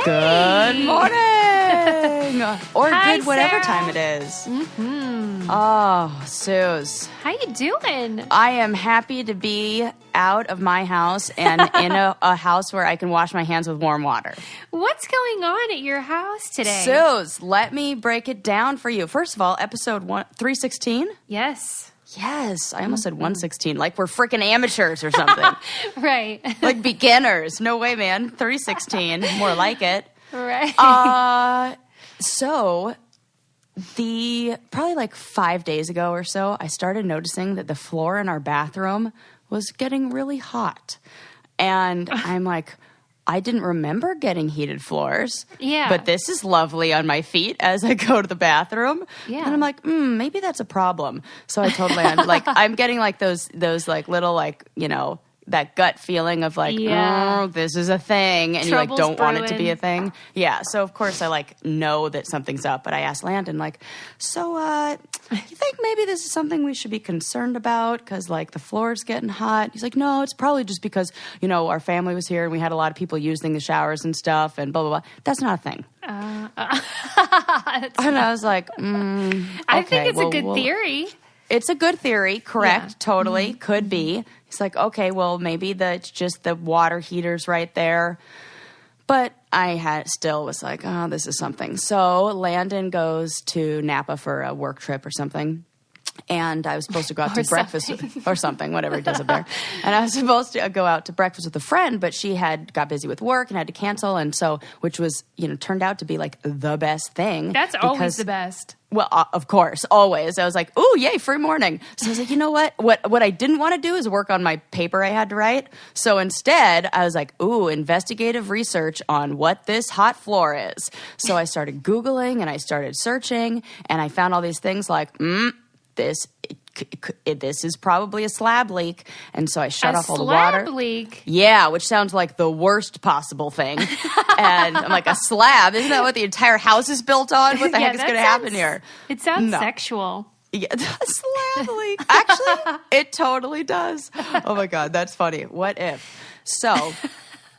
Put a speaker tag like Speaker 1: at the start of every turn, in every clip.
Speaker 1: Good morning! Or
Speaker 2: Hi,
Speaker 1: good whatever
Speaker 2: Sarah.
Speaker 1: time it is.
Speaker 2: Mm-hmm.
Speaker 1: Oh, Suze.
Speaker 2: How you doing?
Speaker 1: I am happy to be out of my house and in a house where I can wash my hands with warm water.
Speaker 2: What's going on at your house today?
Speaker 1: Suze, let me break it down for you. First of all, episode 316?
Speaker 2: Yes.
Speaker 1: Yes, I almost said 116, like we're freaking amateurs or something.
Speaker 2: Right.
Speaker 1: Like beginners. No way, man. 316, more like it.
Speaker 2: Right.
Speaker 1: So probably like 5 days ago or so, I started noticing that the floor in our bathroom was getting really hot. And I'm like, I didn't remember getting heated floors.
Speaker 2: Yeah.
Speaker 1: But this is lovely on my feet as I go to the bathroom.
Speaker 2: Yeah.
Speaker 1: And I'm like, maybe that's a problem. So I told Land, like, I'm getting like those like little like, you know, that gut feeling of like,
Speaker 2: Yeah.
Speaker 1: oh, this is a thing. And
Speaker 2: Trouble's
Speaker 1: you like don't want it to be
Speaker 2: brewing.
Speaker 1: a thing. Yeah. So of course I like know that something's up, but I asked Landon like, so you think maybe this is something we should be concerned about? Cause like the floor's getting hot. He's like, no, it's probably just because, you know, our family was here and we had a lot of people using the showers and stuff and blah, blah, blah. That's not a thing. And I was like,
Speaker 2: I think it's a good theory.
Speaker 1: It's a good theory, correct?
Speaker 2: Yeah.
Speaker 1: Totally, could be. He's like, okay, well, maybe it's just the water heaters right there. But I still was like, oh, this is something. So Landon goes to Napa for a work trip or something. And I was supposed to go out to breakfast or something, whatever he does up there. And I was supposed to go out to breakfast with a friend, but she got busy with work and had to cancel. And so, which was, you know, turned out to be like the best thing.
Speaker 2: That's always the best.
Speaker 1: Well, of course, always. I was like, ooh, yay, free morning. So I was like, you know what? What I didn't want to do is work on my paper I had to write. So instead, I was like, ooh, investigative research on what this hot floor is. So I started Googling and I started searching and I found all these things like, this is probably a slab leak. And so I shut off all the water.
Speaker 2: A slab leak?
Speaker 1: Yeah, which sounds like the worst possible thing. And I'm like, a slab? Isn't that what the entire house is built on? What the heck is going to happen here?
Speaker 2: It sounds sexual.
Speaker 1: Yeah, a slab leak. Actually, it totally does. Oh my God, that's funny. What if? So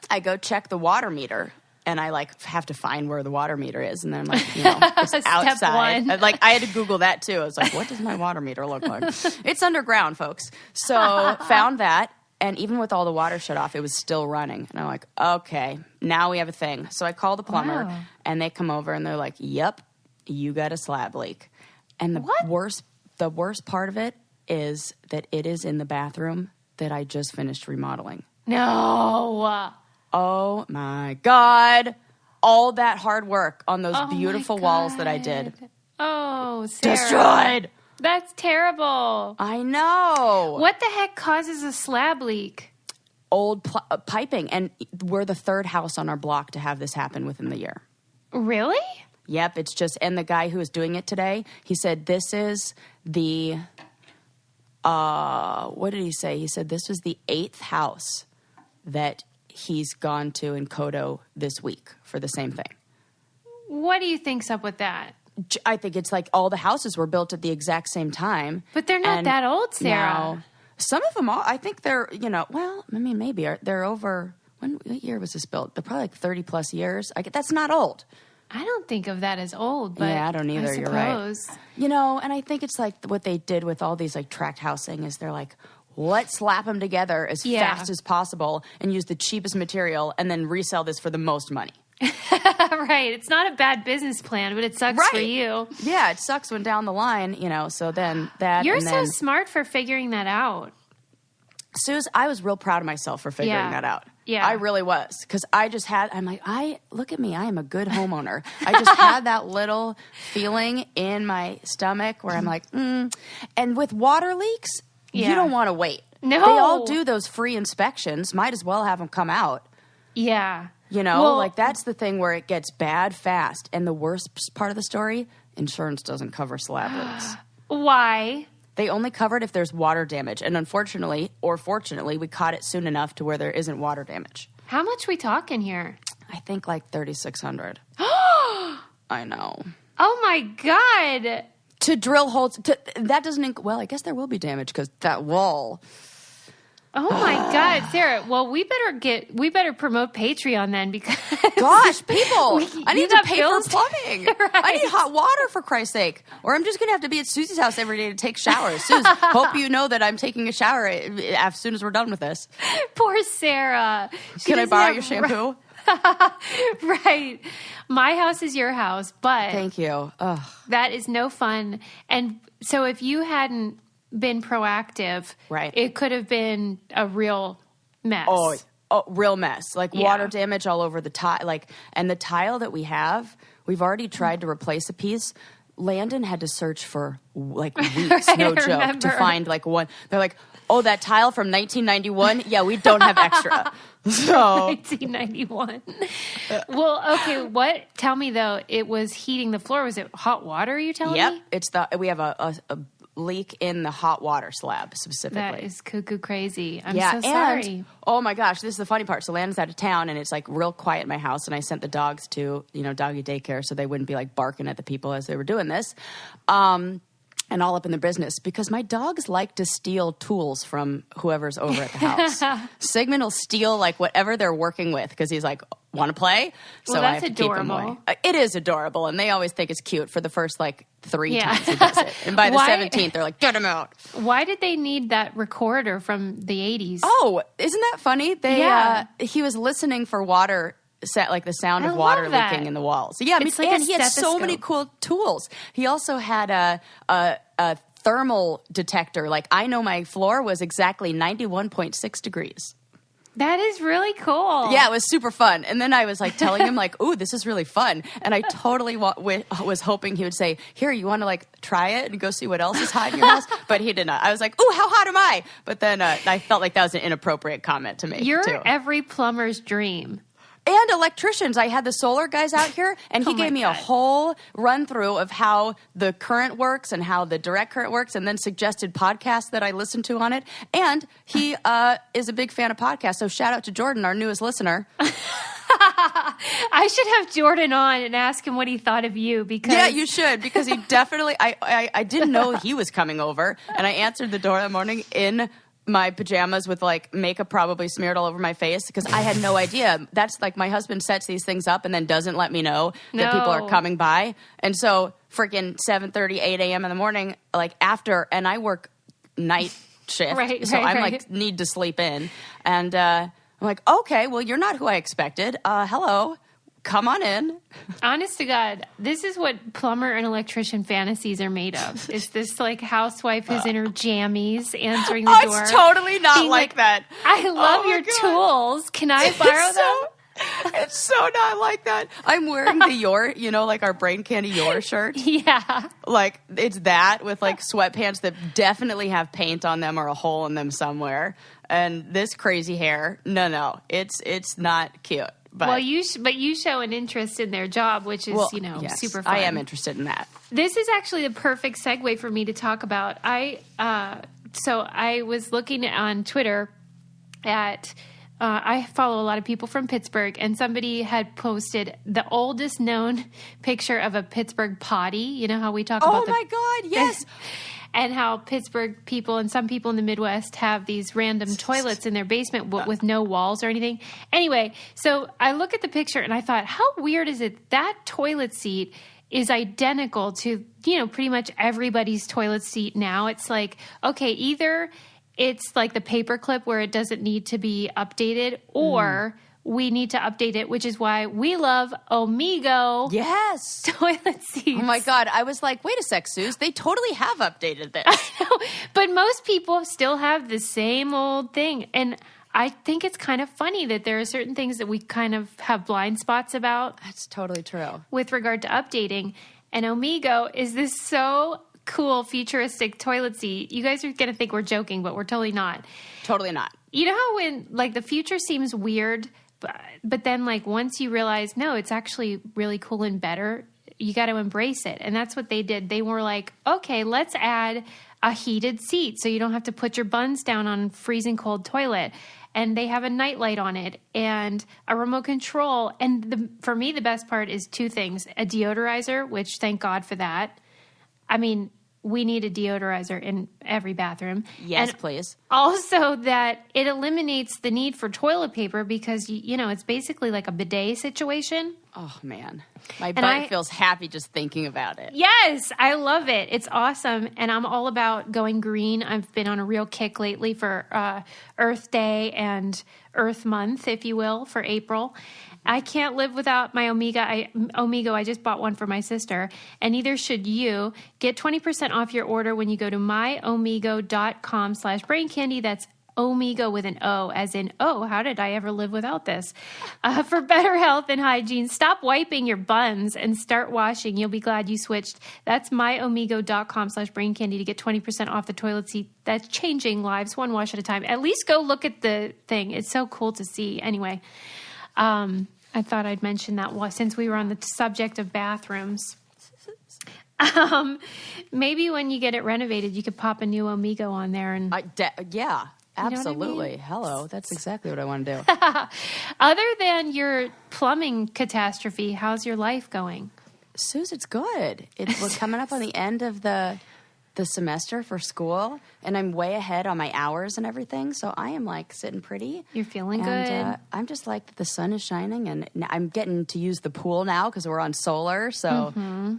Speaker 1: I go check the water meter. And I like have to find where the water meter is, and then I'm like, you know, it's outside.
Speaker 2: One.
Speaker 1: Like I had to Google that too. I was like, what does my water meter look like? It's underground, folks. So found that, and even with all the water shut off, it was still running. And I'm like, okay, now we have a thing. So I call the plumber, and they come over, and they're like, yep, you got a slab leak. And the worst part of it is that it is in the bathroom that I just finished remodeling.
Speaker 2: No.
Speaker 1: Oh my God. All that hard work on those beautiful walls that I did.
Speaker 2: Oh, Sarah.
Speaker 1: Destroyed.
Speaker 2: That's terrible.
Speaker 1: I know.
Speaker 2: What the heck causes a slab leak?
Speaker 1: Old piping. And we're the third house on our block to have this happen within the year.
Speaker 2: Really?
Speaker 1: Yep. It's just, and the guy who was doing it today, he said, this is the, what did he say? He said, this was the 8th house that he's gone to in Kodo this week for the same thing.
Speaker 2: What do you think's up with that?
Speaker 1: I think it's like all the houses were built at the exact same time.
Speaker 2: But they're not that old, Sarah.
Speaker 1: Now, some of them are. I think they're, you know, well, I mean, maybe they're over, what year was this built? They're probably like 30 plus years. That's not old.
Speaker 2: I don't think of that as old, but
Speaker 1: yeah, I don't either. You're right. You know, and I think it's like what they did with all these like tract housing is they're like, let's slap them together as fast as possible and use the cheapest material and then resell this for the most money.
Speaker 2: Right. It's not a bad business plan, but it sucks for you.
Speaker 1: Yeah, it sucks when down the line, you know, so then that.
Speaker 2: You're
Speaker 1: and
Speaker 2: so
Speaker 1: then,
Speaker 2: smart for figuring that out.
Speaker 1: Suze, I was real proud of myself for figuring that out.
Speaker 2: Yeah.
Speaker 1: I really was. Because I'm like, look at me, I am a good homeowner. I just had that little feeling in my stomach where I'm like, And with water leaks, you don't want to wait.
Speaker 2: No.
Speaker 1: They all do those free inspections. Might as well have them come out.
Speaker 2: Yeah.
Speaker 1: You know, like that's the thing where it gets bad fast. And the worst part of the story, insurance doesn't cover slab leaks.
Speaker 2: Why?
Speaker 1: They only cover it if there's water damage. And unfortunately, or fortunately, we caught it soon enough to where there isn't water damage.
Speaker 2: How much we talking here?
Speaker 1: I think like $3,600. I know.
Speaker 2: Oh my God.
Speaker 1: To drill holes, that doesn't, well, I guess there will be damage because that wall,
Speaker 2: Oh my God, Sarah. Well, we better promote Patreon then, because
Speaker 1: gosh, people, I need to pay
Speaker 2: bills
Speaker 1: for plumbing.
Speaker 2: Right.
Speaker 1: I need hot water, for Christ's sake. Or I'm just going to have to be at Susie's house every day to take showers. Suze, hope you know that I'm taking a shower as soon as we're done with this.
Speaker 2: Poor Sarah.
Speaker 1: Can I borrow your shampoo?
Speaker 2: Right. My house is your house, but
Speaker 1: thank you. Ugh.
Speaker 2: That is no fun. And so if you hadn't been proactive,
Speaker 1: right,
Speaker 2: it could have been a real mess.
Speaker 1: Oh, real mess. Like water damage all over the tile. And the tile that we have, we've already tried to replace a piece. Landon had to search for like weeks,
Speaker 2: right,
Speaker 1: no joke, to find like one. They're like, oh, that tile from 1991? Yeah, we don't have extra. So
Speaker 2: 1991. Well, okay. Tell me though, it was heating the floor. Was it hot water? Are you telling me?
Speaker 1: Yep. We have a leak in the hot water slab specifically.
Speaker 2: That is cuckoo crazy. I'm so sorry.
Speaker 1: And, oh my gosh, this is the funny part. So Landon's out of town and it's like real quiet in my house, and I sent the dogs to, doggy daycare so they wouldn't be like barking at the people as they were doing this. And all up in the business, because my dogs like to steal tools from whoever's over at the house. Sigmund will steal like whatever they're working with because he's like, want to play? So
Speaker 2: well, that's
Speaker 1: I have to
Speaker 2: adorable.
Speaker 1: keep him away. It is adorable, and they always think it's cute for the first like 3 times he does it. And by the 17th, they're like, get him out.
Speaker 2: Why did they need that recorder from the 80s?
Speaker 1: Oh, isn't that funny? He was listening for water. Like the sound of water leaking in the walls. Yeah,
Speaker 2: it's like
Speaker 1: and he had so many cool tools. He also had a thermal detector. Like I know my floor was exactly 91.6 degrees.
Speaker 2: That is really cool.
Speaker 1: Yeah, it was super fun. And then I was like telling him like, ooh, this is really fun. And I totally was hoping he would say, here, you want to like try it and go see what else is hot in your house? But he did not. I was like, ooh, how hot am I? But then I felt like that was an inappropriate comment to make.
Speaker 2: You're
Speaker 1: too.
Speaker 2: Every plumber's dream.
Speaker 1: And electricians. I had the solar guys out here, and he gave me a whole run-through of how the current works and how the direct current works, and then suggested podcasts that I listen to on it. And he is a big fan of podcasts, so shout out to Jordan, our newest listener.
Speaker 2: I should have Jordan on and ask him what he thought of you, because...
Speaker 1: Yeah, you should, because he definitely... I didn't know he was coming over, and I answered the door that morning in my pajamas with like makeup probably smeared all over my face because I had no idea. That's like my husband sets these things up and then doesn't let me know that people are coming by. And so freaking 7:30, 8 a.m. in the morning, like after, and I work night shift. Like need to sleep in. And I'm like, okay, well, you're not who I expected. Hello. Come on in.
Speaker 2: Honest to God, this is what plumber and electrician fantasies are made of. It's this like housewife who's in her jammies answering the door.
Speaker 1: It's totally not like that.
Speaker 2: I love your tools. Can I borrow them?
Speaker 1: It's so not like that. I'm wearing the your, like our Brain Candy your shirt.
Speaker 2: Yeah.
Speaker 1: Like it's that with like sweatpants that definitely have paint on them or a hole in them somewhere. And this crazy hair. No. It's not cute. But,
Speaker 2: you show an interest in their job, which is, super fun.
Speaker 1: I am interested in that.
Speaker 2: This is actually the perfect segue for me to talk about. So I was looking on Twitter at, I follow a lot of people from Pittsburgh, and somebody had posted the oldest known picture of a Pittsburgh potty. You know how we talk about
Speaker 1: Oh my God, yes.
Speaker 2: And how Pittsburgh people and some people in the Midwest have these random toilets in their basement with no walls or anything. Anyway, so I look at the picture and I thought, how weird is it that toilet seat is identical to, pretty much everybody's toilet seat now. It's like, okay, either it's like the paperclip where it doesn't need to be updated, or we need to update it, which is why we love Omigo.
Speaker 1: Yes.
Speaker 2: Toilet seats.
Speaker 1: Oh my God. I was like, wait a sec, Suze. They totally have updated this.
Speaker 2: I know, but most people still have the same old thing. And I think it's kind of funny that there are certain things that we kind of have blind spots about.
Speaker 1: That's totally true.
Speaker 2: With regard to updating. And Omigo is this so cool, futuristic toilet seat. You guys are going to think we're joking, but we're totally not.
Speaker 1: Totally not.
Speaker 2: You know how when, like, the future seems weird, but then, like, once you realize, no, it's actually really cool and better, you got to embrace it. And that's what they did. They were like, okay, let's add a heated seat so you don't have to put your buns down on freezing cold toilet. And they have a nightlight on it and a remote control. And for me, the best part is two things. A deodorizer, which thank God for that. I mean, we need a deodorizer in every bathroom.
Speaker 1: Yes,
Speaker 2: and
Speaker 1: please.
Speaker 2: Also that it eliminates the need for toilet paper because, it's basically like a bidet situation.
Speaker 1: Oh, man. My butt feels happy just thinking about it.
Speaker 2: Yes, I love it. It's awesome. And I'm all about going green. I've been on a real kick lately for Earth Day and Earth Month, if you will, for April. I can't live without my Omigo. I just bought one for my sister, and neither should you. Get 20% off your order when you go to myomigo.com/braincandy. That's Omigo with an O, as in, oh, how did I ever live without this? For better health and hygiene, stop wiping your buns and start washing. You'll be glad you switched. That's myomigo.com/braincandy to get 20% off the toilet seat. That's changing lives one wash at a time. At least go look at the thing. It's so cool to see. Anyway, I thought I'd mention that since we were on the subject of bathrooms. Maybe when you get it renovated, you could pop a new Omigo on there. And
Speaker 1: yeah, absolutely.
Speaker 2: You know what I mean?
Speaker 1: Hello. That's exactly what I want to do.
Speaker 2: Other than your plumbing catastrophe, how's your life going?
Speaker 1: Suze, it's good. We're coming up on the end of the semester for school, and I'm way ahead on my hours and everything, so I am like sitting pretty.
Speaker 2: You're feeling good.
Speaker 1: I'm just like, the sun is shining, and I'm getting to use the pool now because we're on solar, so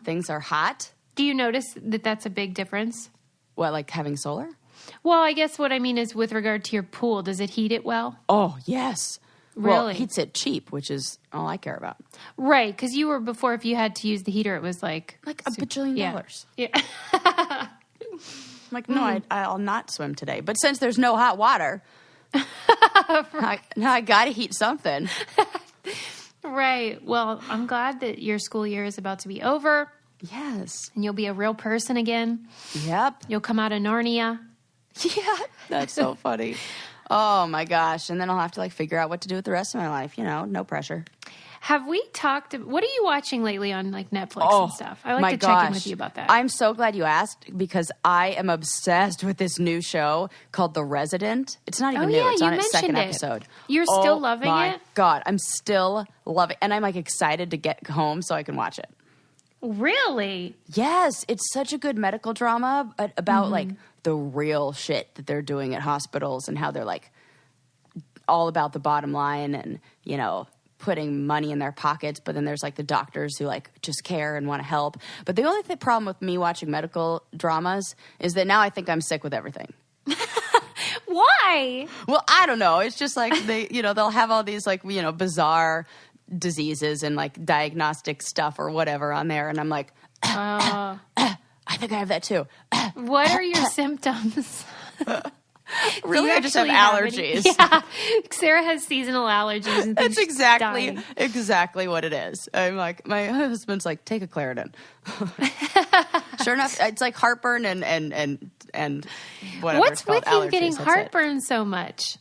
Speaker 1: things are hot.
Speaker 2: Do you notice that that's a big difference?
Speaker 1: What, like having solar?
Speaker 2: Well, I guess what I mean is with regard to your pool, does it heat it well?
Speaker 1: Oh, yes.
Speaker 2: Really?
Speaker 1: Well, it heats it cheap, which is all I care about.
Speaker 2: Right, because you were before, if you had to use the heater, it was like
Speaker 1: a bajillion dollars.
Speaker 2: Yeah.
Speaker 1: I'm like, no, I'll not swim today. But since there's no hot water, now I got to heat something.
Speaker 2: Right. Well, I'm glad that your school year is about to be over.
Speaker 1: Yes.
Speaker 2: And you'll be a real person again.
Speaker 1: Yep.
Speaker 2: You'll come out of Narnia.
Speaker 1: Yeah. That's so funny. Oh, my gosh. And then I'll have to figure out what to do with the rest of my life. No pressure.
Speaker 2: Have we talked? What are you watching lately on Netflix and stuff? I like to check in with you about that.
Speaker 1: I'm so glad you asked because I am obsessed with this new show called The Resident. It's not even new. It's on its second episode.
Speaker 2: You're still loving it?
Speaker 1: Oh my God, I'm still loving it. And I'm excited to get home so I can watch it.
Speaker 2: Really?
Speaker 1: Yes, it's such a good medical drama about the real shit that they're doing at hospitals and how they're all about the bottom line and, putting money in their pockets, but then there's the doctors who just care and want to help. But the only problem with me watching medical dramas is that now I think I'm sick with everything.
Speaker 2: Why?
Speaker 1: Well, I don't know. It's just they, they'll have all these bizarre diseases and diagnostic stuff or whatever on there, and I'm like, I think I have that too.
Speaker 2: What are your symptoms?
Speaker 1: Really, I just have allergies.
Speaker 2: Yeah, Sarah has seasonal allergies. And
Speaker 1: that's exactly what it is. I'm my husband's take a Claritin. Sure enough, it's heartburn and whatever.
Speaker 2: What's with you
Speaker 1: allergies.
Speaker 2: getting heartburn so much?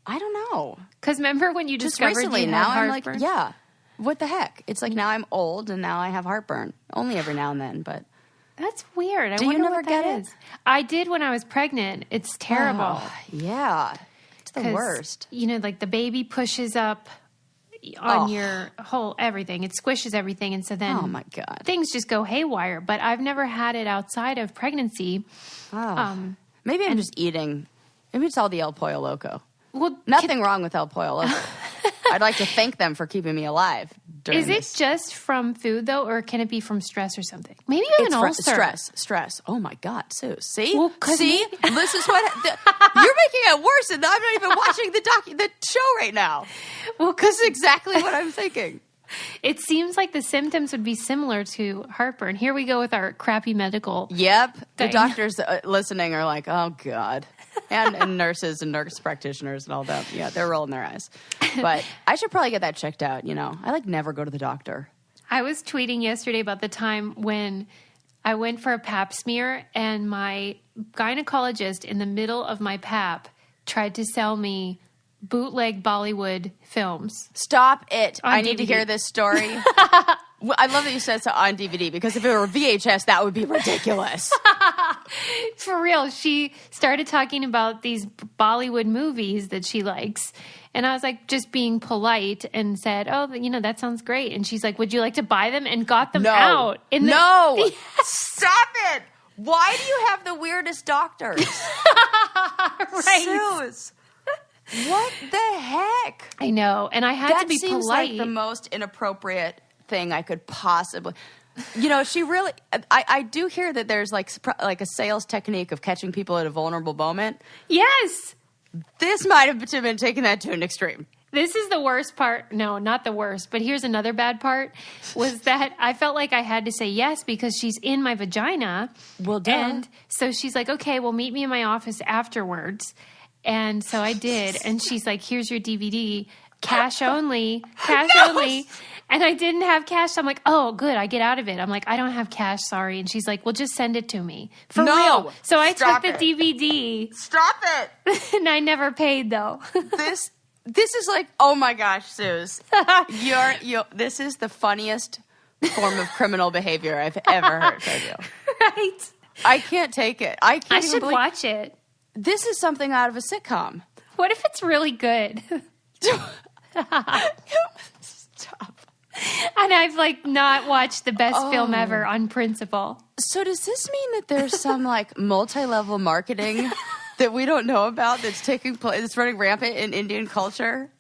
Speaker 1: I don't know.
Speaker 2: Because remember when you
Speaker 1: just
Speaker 2: discovered
Speaker 1: recently,
Speaker 2: you
Speaker 1: now
Speaker 2: had
Speaker 1: I'm
Speaker 2: heartburn?
Speaker 1: yeah. What the heck? It's now I'm old and now I have heartburn. Only every now and then, but.
Speaker 2: That's weird. I
Speaker 1: Do
Speaker 2: wonder
Speaker 1: you never
Speaker 2: what that
Speaker 1: get
Speaker 2: is. I did when I was pregnant. It's terrible.
Speaker 1: Yeah. It's the worst.
Speaker 2: The baby pushes up on your whole everything. It squishes everything. And so then
Speaker 1: oh my God,
Speaker 2: things just go haywire. But I've never had it outside of pregnancy.
Speaker 1: Maybe I'm just eating. Maybe it's all the El Pollo Loco.
Speaker 2: Well,
Speaker 1: nothing wrong with El Pollo Loco. I'd like to thank them for keeping me alive.
Speaker 2: Is it just from food, though, or can it be from stress or something? Maybe you have an ulcer.
Speaker 1: Stress. Oh, my God, Sue. See?
Speaker 2: Well,
Speaker 1: see? This is what... you're making it worse, and I'm not even watching the show right now. Well, because exactly what I'm thinking.
Speaker 2: It seems like the symptoms would be similar to heartburn. Here we go with our crappy medical
Speaker 1: Yep.
Speaker 2: thing.
Speaker 1: The doctors listening are like, oh, God. And nurses and nurse practitioners and all that. Yeah, they're rolling their eyes. But I should probably get that checked out, I never go to the doctor.
Speaker 2: I was tweeting yesterday about the time when I went for a pap smear and my gynecologist in the middle of my pap tried to sell me bootleg Bollywood films.
Speaker 1: Stop it. I need
Speaker 2: DVD.
Speaker 1: to hear this story. I love that you said so on DVD because if it were VHS, that would be ridiculous.
Speaker 2: For real. She started talking about these Bollywood movies that she likes. And I was just being polite and said, oh, that sounds great. And she's like, would you like to buy them? And got them out.
Speaker 1: No. Stop it. Why do you have the weirdest doctors?
Speaker 2: Right.
Speaker 1: Suze. What the heck?
Speaker 2: I know. And I had to be
Speaker 1: That seems
Speaker 2: polite.
Speaker 1: like the most inappropriate thing I could possibly... You know, she really... I do hear that there's like a sales technique of catching people at a vulnerable moment.
Speaker 2: Yes.
Speaker 1: This might have been taking that to an extreme.
Speaker 2: This is the worst part. No, not the worst. But here's another bad part, was that I felt like I had to say yes because she's in my vagina.
Speaker 1: Well, duh.
Speaker 2: And so she's like, okay, well, meet me in my office afterwards. And so I did. And she's like, here's your DVD. Cash only. Cash only. And I didn't have cash. I'm like, oh, good. I get out of it. I'm like, I don't have cash. Sorry. And she's like, well, just send it to me. For real. So I took the DVD.
Speaker 1: Stop it.
Speaker 2: And I never paid, though.
Speaker 1: This is like, oh my gosh, Suze. This is the funniest form of criminal behavior I've ever heard of you.
Speaker 2: Right.
Speaker 1: I can't take it. I
Speaker 2: should watch it.
Speaker 1: This is something out of a sitcom.
Speaker 2: What if it's really good?
Speaker 1: Stop.
Speaker 2: And I've like not watched the best film ever on principle.
Speaker 1: So does this mean that there's some like multi-level marketing that we don't know about that's taking place, that's running rampant in Indian culture?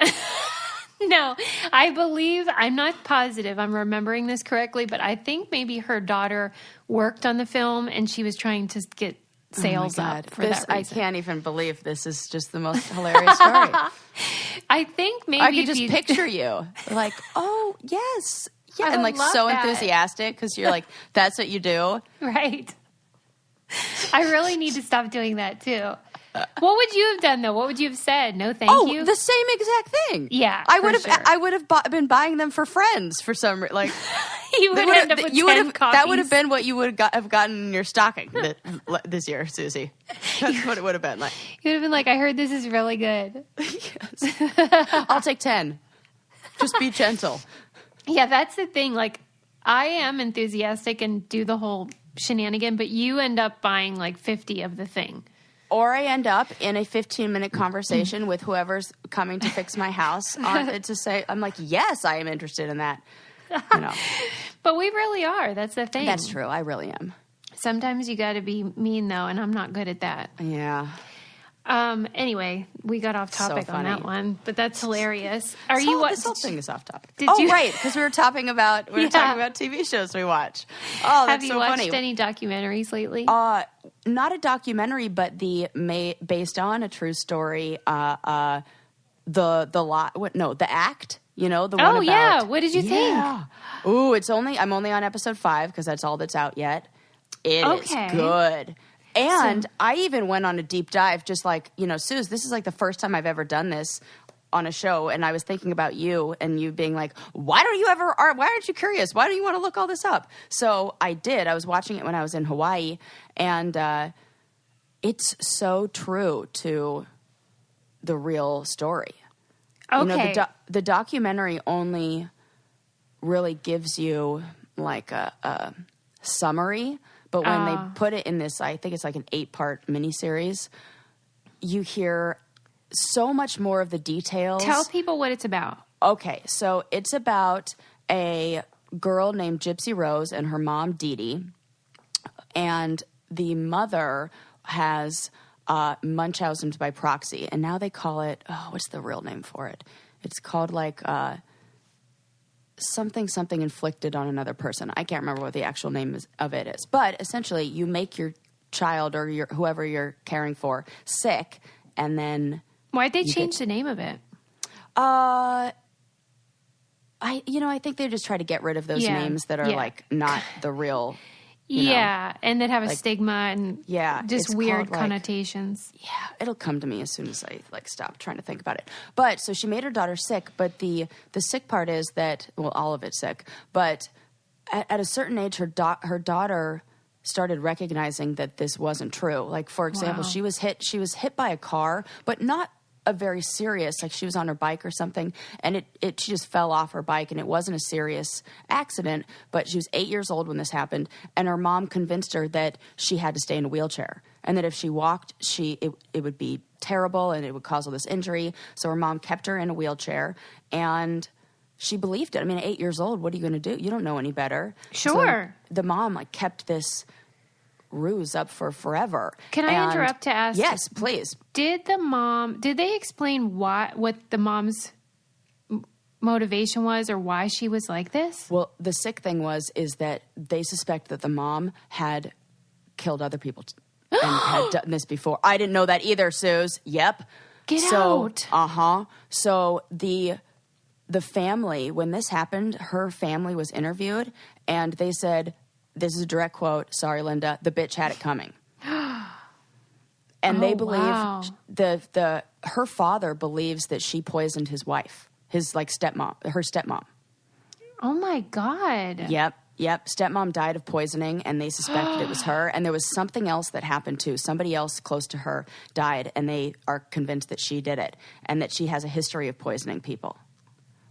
Speaker 2: No, I believe, I'm not positive I'm remembering this correctly, but I think maybe her daughter worked on the film and she was trying to get sales up for that reason.
Speaker 1: I can't even believe this is just the most hilarious story.
Speaker 2: I think maybe
Speaker 1: I could just picture you like, oh, yes. Yeah, and like so enthusiastic because you're like, that's what you do.
Speaker 2: Right. I really need to stop doing that too. What would you have done though? What would you have said? No, thank you.
Speaker 1: Oh, the same exact thing.
Speaker 2: Yeah,
Speaker 1: I would have been buying them for friends for some like.
Speaker 2: You would end up with 10 copies.
Speaker 1: That would have been what you would have gotten in your stocking this year, Susie. That's what it would have been like.
Speaker 2: You would have been like, I heard this is really good.
Speaker 1: Yes. I'll take 10. Just be gentle.
Speaker 2: Yeah, that's the thing. Like, I am enthusiastic and do the whole shenanigan, but you end up buying like 50 of the thing.
Speaker 1: Or I end up in a 15-minute conversation with whoever's coming to fix my house to say, I'm like, yes, I am interested in that. You know.
Speaker 2: But we really are. That's the thing.
Speaker 1: That's true. I really am.
Speaker 2: Sometimes you got to be mean, though, and I'm not good at that.
Speaker 1: Yeah.
Speaker 2: Anyway, we got off topic on that one, but that's hilarious.
Speaker 1: This whole thing is off topic. Right, because we were talking about TV shows we watch. Oh, that's so funny.
Speaker 2: Have you watched any documentaries lately?
Speaker 1: Not a documentary, but based on a true story. The Act. You know, the one about... Oh,
Speaker 2: yeah. What did you think?
Speaker 1: Ooh, I'm only on episode 5 because that's all that's out yet. It is good. And I even went on a deep dive, just like, you know, Suze, this is like the first time I've ever done this on a show. And I was thinking about you and you being like, why aren't you curious? Why don't you want to look all this up? So I did. I was watching it when I was in Hawaii. And it's so true to the real story.
Speaker 2: Okay.
Speaker 1: You know, the documentary only really gives you like a summary, but when they put it in this, I think it's like an 8-part miniseries, you hear so much more of the details.
Speaker 2: Tell people what it's about.
Speaker 1: Okay, so it's about a girl named Gypsy Rose and her mom, DeeDee, and the mother has... Munchausen's by proxy, and now they call it, what's the real name for it? It's called like something inflicted on another person. I can't remember what the actual name of it is, but essentially you make your child or whoever you're caring for sick, and then
Speaker 2: why'd they change the name of it?
Speaker 1: I think they just try to get rid of those names that are like not the real.
Speaker 2: And that have a stigma and just weird connotations.
Speaker 1: It'll come to me as soon as I stop trying to think about it. But so she made her daughter sick, but the sick part is that, well, all of it's sick, but at a certain age her daughter started recognizing that this wasn't true. Like, for example, she was hit by a car, but not a very serious, like she was on her bike or something, and she just fell off her bike, and it wasn't a serious accident, but she was 8 years old when this happened, and her mom convinced her that she had to stay in a wheelchair, and that if she walked, it would be terrible, and it would cause all this injury, so her mom kept her in a wheelchair, and she believed it. I mean, at 8 years old, what are you going to do? You don't know any better.
Speaker 2: Sure.
Speaker 1: So the mom, kept this ruse up for forever.
Speaker 2: Can I interrupt to ask?
Speaker 1: Yes, please.
Speaker 2: Did they explain what the mom's motivation was or why she was like this?
Speaker 1: Well, the sick thing is that they suspect that the mom had killed other people and had done this before. I didn't know that either, Suze. Yep.
Speaker 2: Get out.
Speaker 1: So the family, when this happened, her family was interviewed, and they said, this is a direct quote, sorry, Linda, the bitch had it coming. And they believe
Speaker 2: wow.
Speaker 1: her father believes that she poisoned his wife, her stepmom.
Speaker 2: Oh my God.
Speaker 1: Yep. Stepmom died of poisoning, and they suspected it was her. And there was something else that happened too. Somebody else close to her died, and they are convinced that she did it, and that she has a history of poisoning people.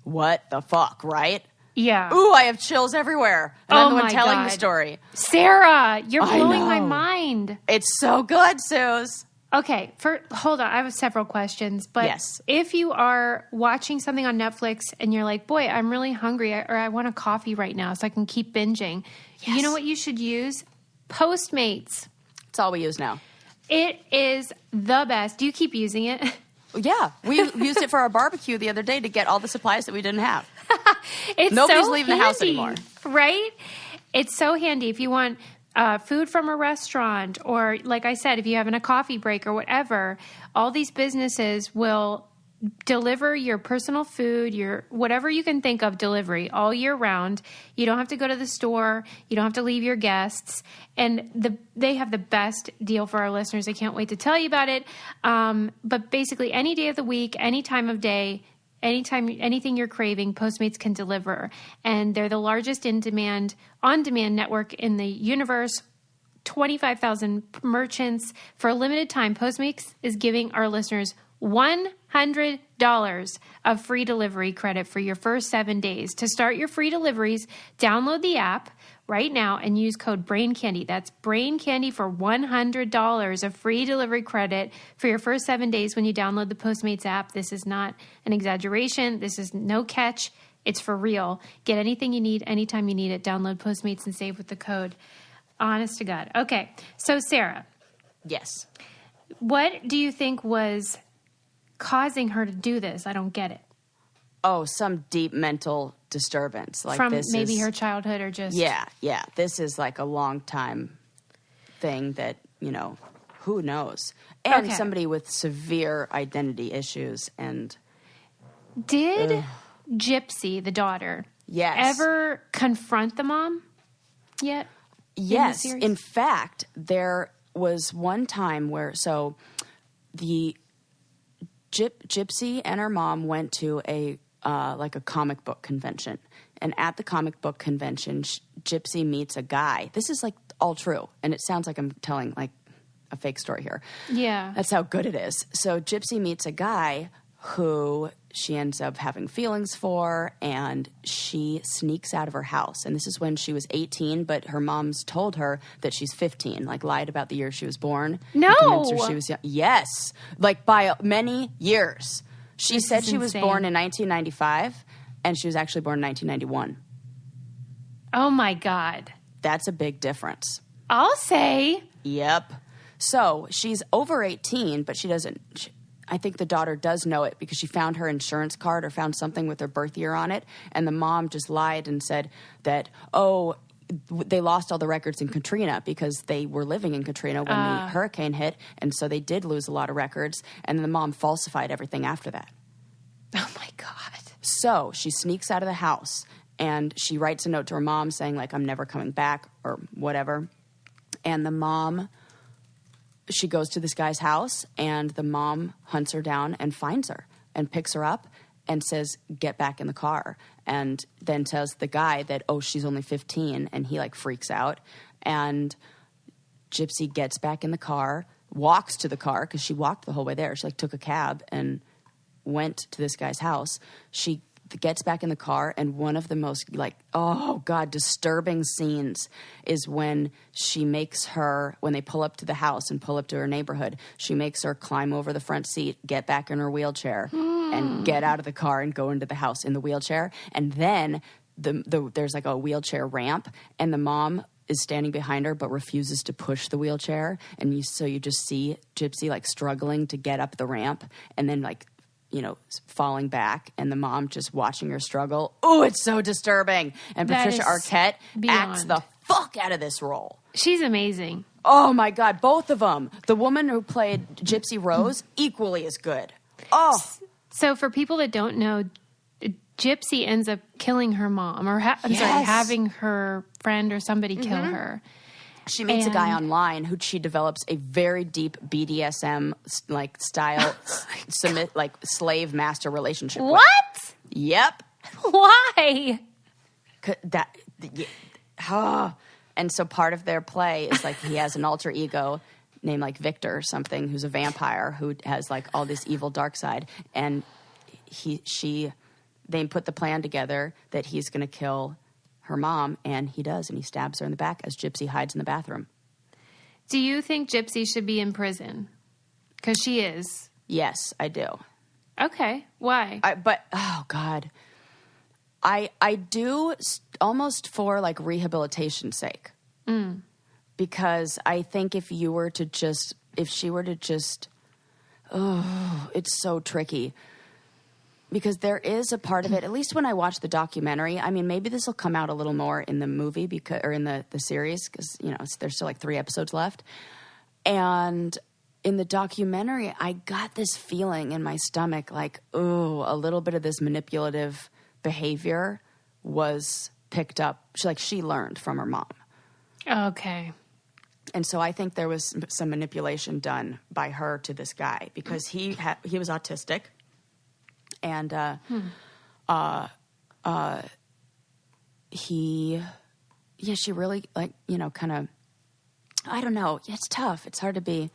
Speaker 1: What the fuck, right?
Speaker 2: Yeah.
Speaker 1: Ooh, I have chills everywhere. And I'm the one telling the story.
Speaker 2: Sarah, you're blowing my mind.
Speaker 1: It's so good, Suze.
Speaker 2: Okay, hold on. I have several questions. But
Speaker 1: yes.
Speaker 2: If you are watching something on Netflix and you're like, boy, I'm really hungry, or I want a coffee right now so I can keep binging, you know what you should use? Postmates.
Speaker 1: It's all we use now.
Speaker 2: It is the best. Do you keep using it?
Speaker 1: Yeah. We used it for our barbecue the other day to get all the supplies that we didn't have.
Speaker 2: Nobody's
Speaker 1: leaving the house anymore.
Speaker 2: Right? It's so handy if you want food from a restaurant, or like I said, if you're having a coffee break or whatever, all these businesses will deliver your personal food, your whatever you can think of delivery all year round. You don't have to go to the store. You don't have to leave your guests. And they have the best deal for our listeners. I can't wait to tell you about it. But basically any day of the week, any time of day, anytime, anything you're craving, Postmates can deliver. And they're the largest on-demand network in the universe. 25,000 merchants. For a limited time, Postmates is giving our listeners $100 of free delivery credit for your first 7 days. To start your free deliveries, download the app right now and use code BRAINCANDY. That's BRAINCANDY for $100 of free delivery credit for your first 7 days when you download the Postmates app. This is not an exaggeration. This is no catch. It's for real. Get anything you need anytime you need it. Download Postmates and save with the code. Honest to God. Okay. So, Sarah.
Speaker 1: Yes.
Speaker 2: What do you think was causing her to do this? I don't get it.
Speaker 1: Oh, some deep mental disturbance. Like
Speaker 2: from
Speaker 1: this
Speaker 2: maybe her childhood or just...
Speaker 1: Yeah. This is like a long time thing that, who knows? And somebody with severe identity issues and...
Speaker 2: Did Gypsy, the daughter, ever confront the mom yet?
Speaker 1: Yes. In fact, there was one time where... So the... Gypsy and her mom went to a comic book convention, and at the comic book convention, Gypsy meets a guy. This is like all true, and it sounds like I'm telling like a fake story here.
Speaker 2: Yeah,
Speaker 1: that's how good it is. So Gypsy meets a guy who she ends up having feelings for, and she sneaks out of her house. And this is when she was 18, but her mom's told her that she's 15, like lied about the year she was born.
Speaker 2: No!
Speaker 1: Convinced her she was young. Yes, like by many years. She said she was born in 1995, and she was actually born in 1991.
Speaker 2: Oh my God.
Speaker 1: That's a big difference.
Speaker 2: I'll say.
Speaker 1: Yep. So she's over 18, but she doesn't... I think the daughter does know it because she found her insurance card or found something with her birth year on it. And the mom just lied and said that, they lost all the records in Katrina because they were living in Katrina when the hurricane hit. And so they did lose a lot of records. And the mom falsified everything after that.
Speaker 2: Oh, my God.
Speaker 1: So she sneaks out of the house and she writes a note to her mom saying, like, I'm never coming back or whatever. And the mom... She goes to this guy's house, and the mom hunts her down and finds her and picks her up and says, get back in the car. And then tells the guy that, she's only 15, and he, like, freaks out. And Gypsy gets back in the car, walks to the car, because she walked the whole way there. She, like, took a cab and went to this guy's house. She gets back in the car, and one of the most, like, disturbing scenes is when when they pull up to the house and pull up to her neighborhood, she makes her climb over the front seat, get back in her wheelchair, and get out of the car and go into the house in the wheelchair. And then there's like a wheelchair ramp, and the mom is standing behind her but refuses to push the wheelchair, and so you just see Gypsy like struggling to get up the ramp, and then like, you know, falling back, and the mom just watching her struggle. Oh, it's so disturbing. And
Speaker 2: That
Speaker 1: Patricia
Speaker 2: is
Speaker 1: Arquette acts
Speaker 2: beyond.
Speaker 1: the fuck out of this role.
Speaker 2: She's amazing.
Speaker 1: Oh my God, both of them. The woman who played Gypsy Rose, equally as good. Oh,
Speaker 2: So for people that don't know, Gypsy ends up killing her mom, or having her friend or somebody kill her.
Speaker 1: she meets a guy online who she develops a very deep BDSM like style submit like slave master relationship with.
Speaker 2: What?
Speaker 1: Yep.
Speaker 2: Why?
Speaker 1: And so part of their play is like he has an alter ego named like Victor or something, who's a vampire who has like all this evil dark side, and they put the plan together that he's going to kill her mom, and he does, and he stabs her in the back as Gypsy hides in the bathroom.
Speaker 2: Do you think Gypsy should be in prison? Because she is.
Speaker 1: Yes, I do.
Speaker 2: Okay. Why?
Speaker 1: Oh God, I do almost for like rehabilitation's sake, because I think if she were to just, it's so tricky. Because there is a part of it, at least when I watch the documentary. I mean, maybe this will come out a little more in the movie or in the series, because you know there's still like 3 episodes left. And in the documentary, I got this feeling in my stomach, like, a little bit of this manipulative behavior was picked up. She learned from her mom.
Speaker 2: Okay.
Speaker 1: And so I think there was some manipulation done by her to this guy, because he was autistic. And she really, like, you know, kind of, I don't know. It's tough. It's hard to be.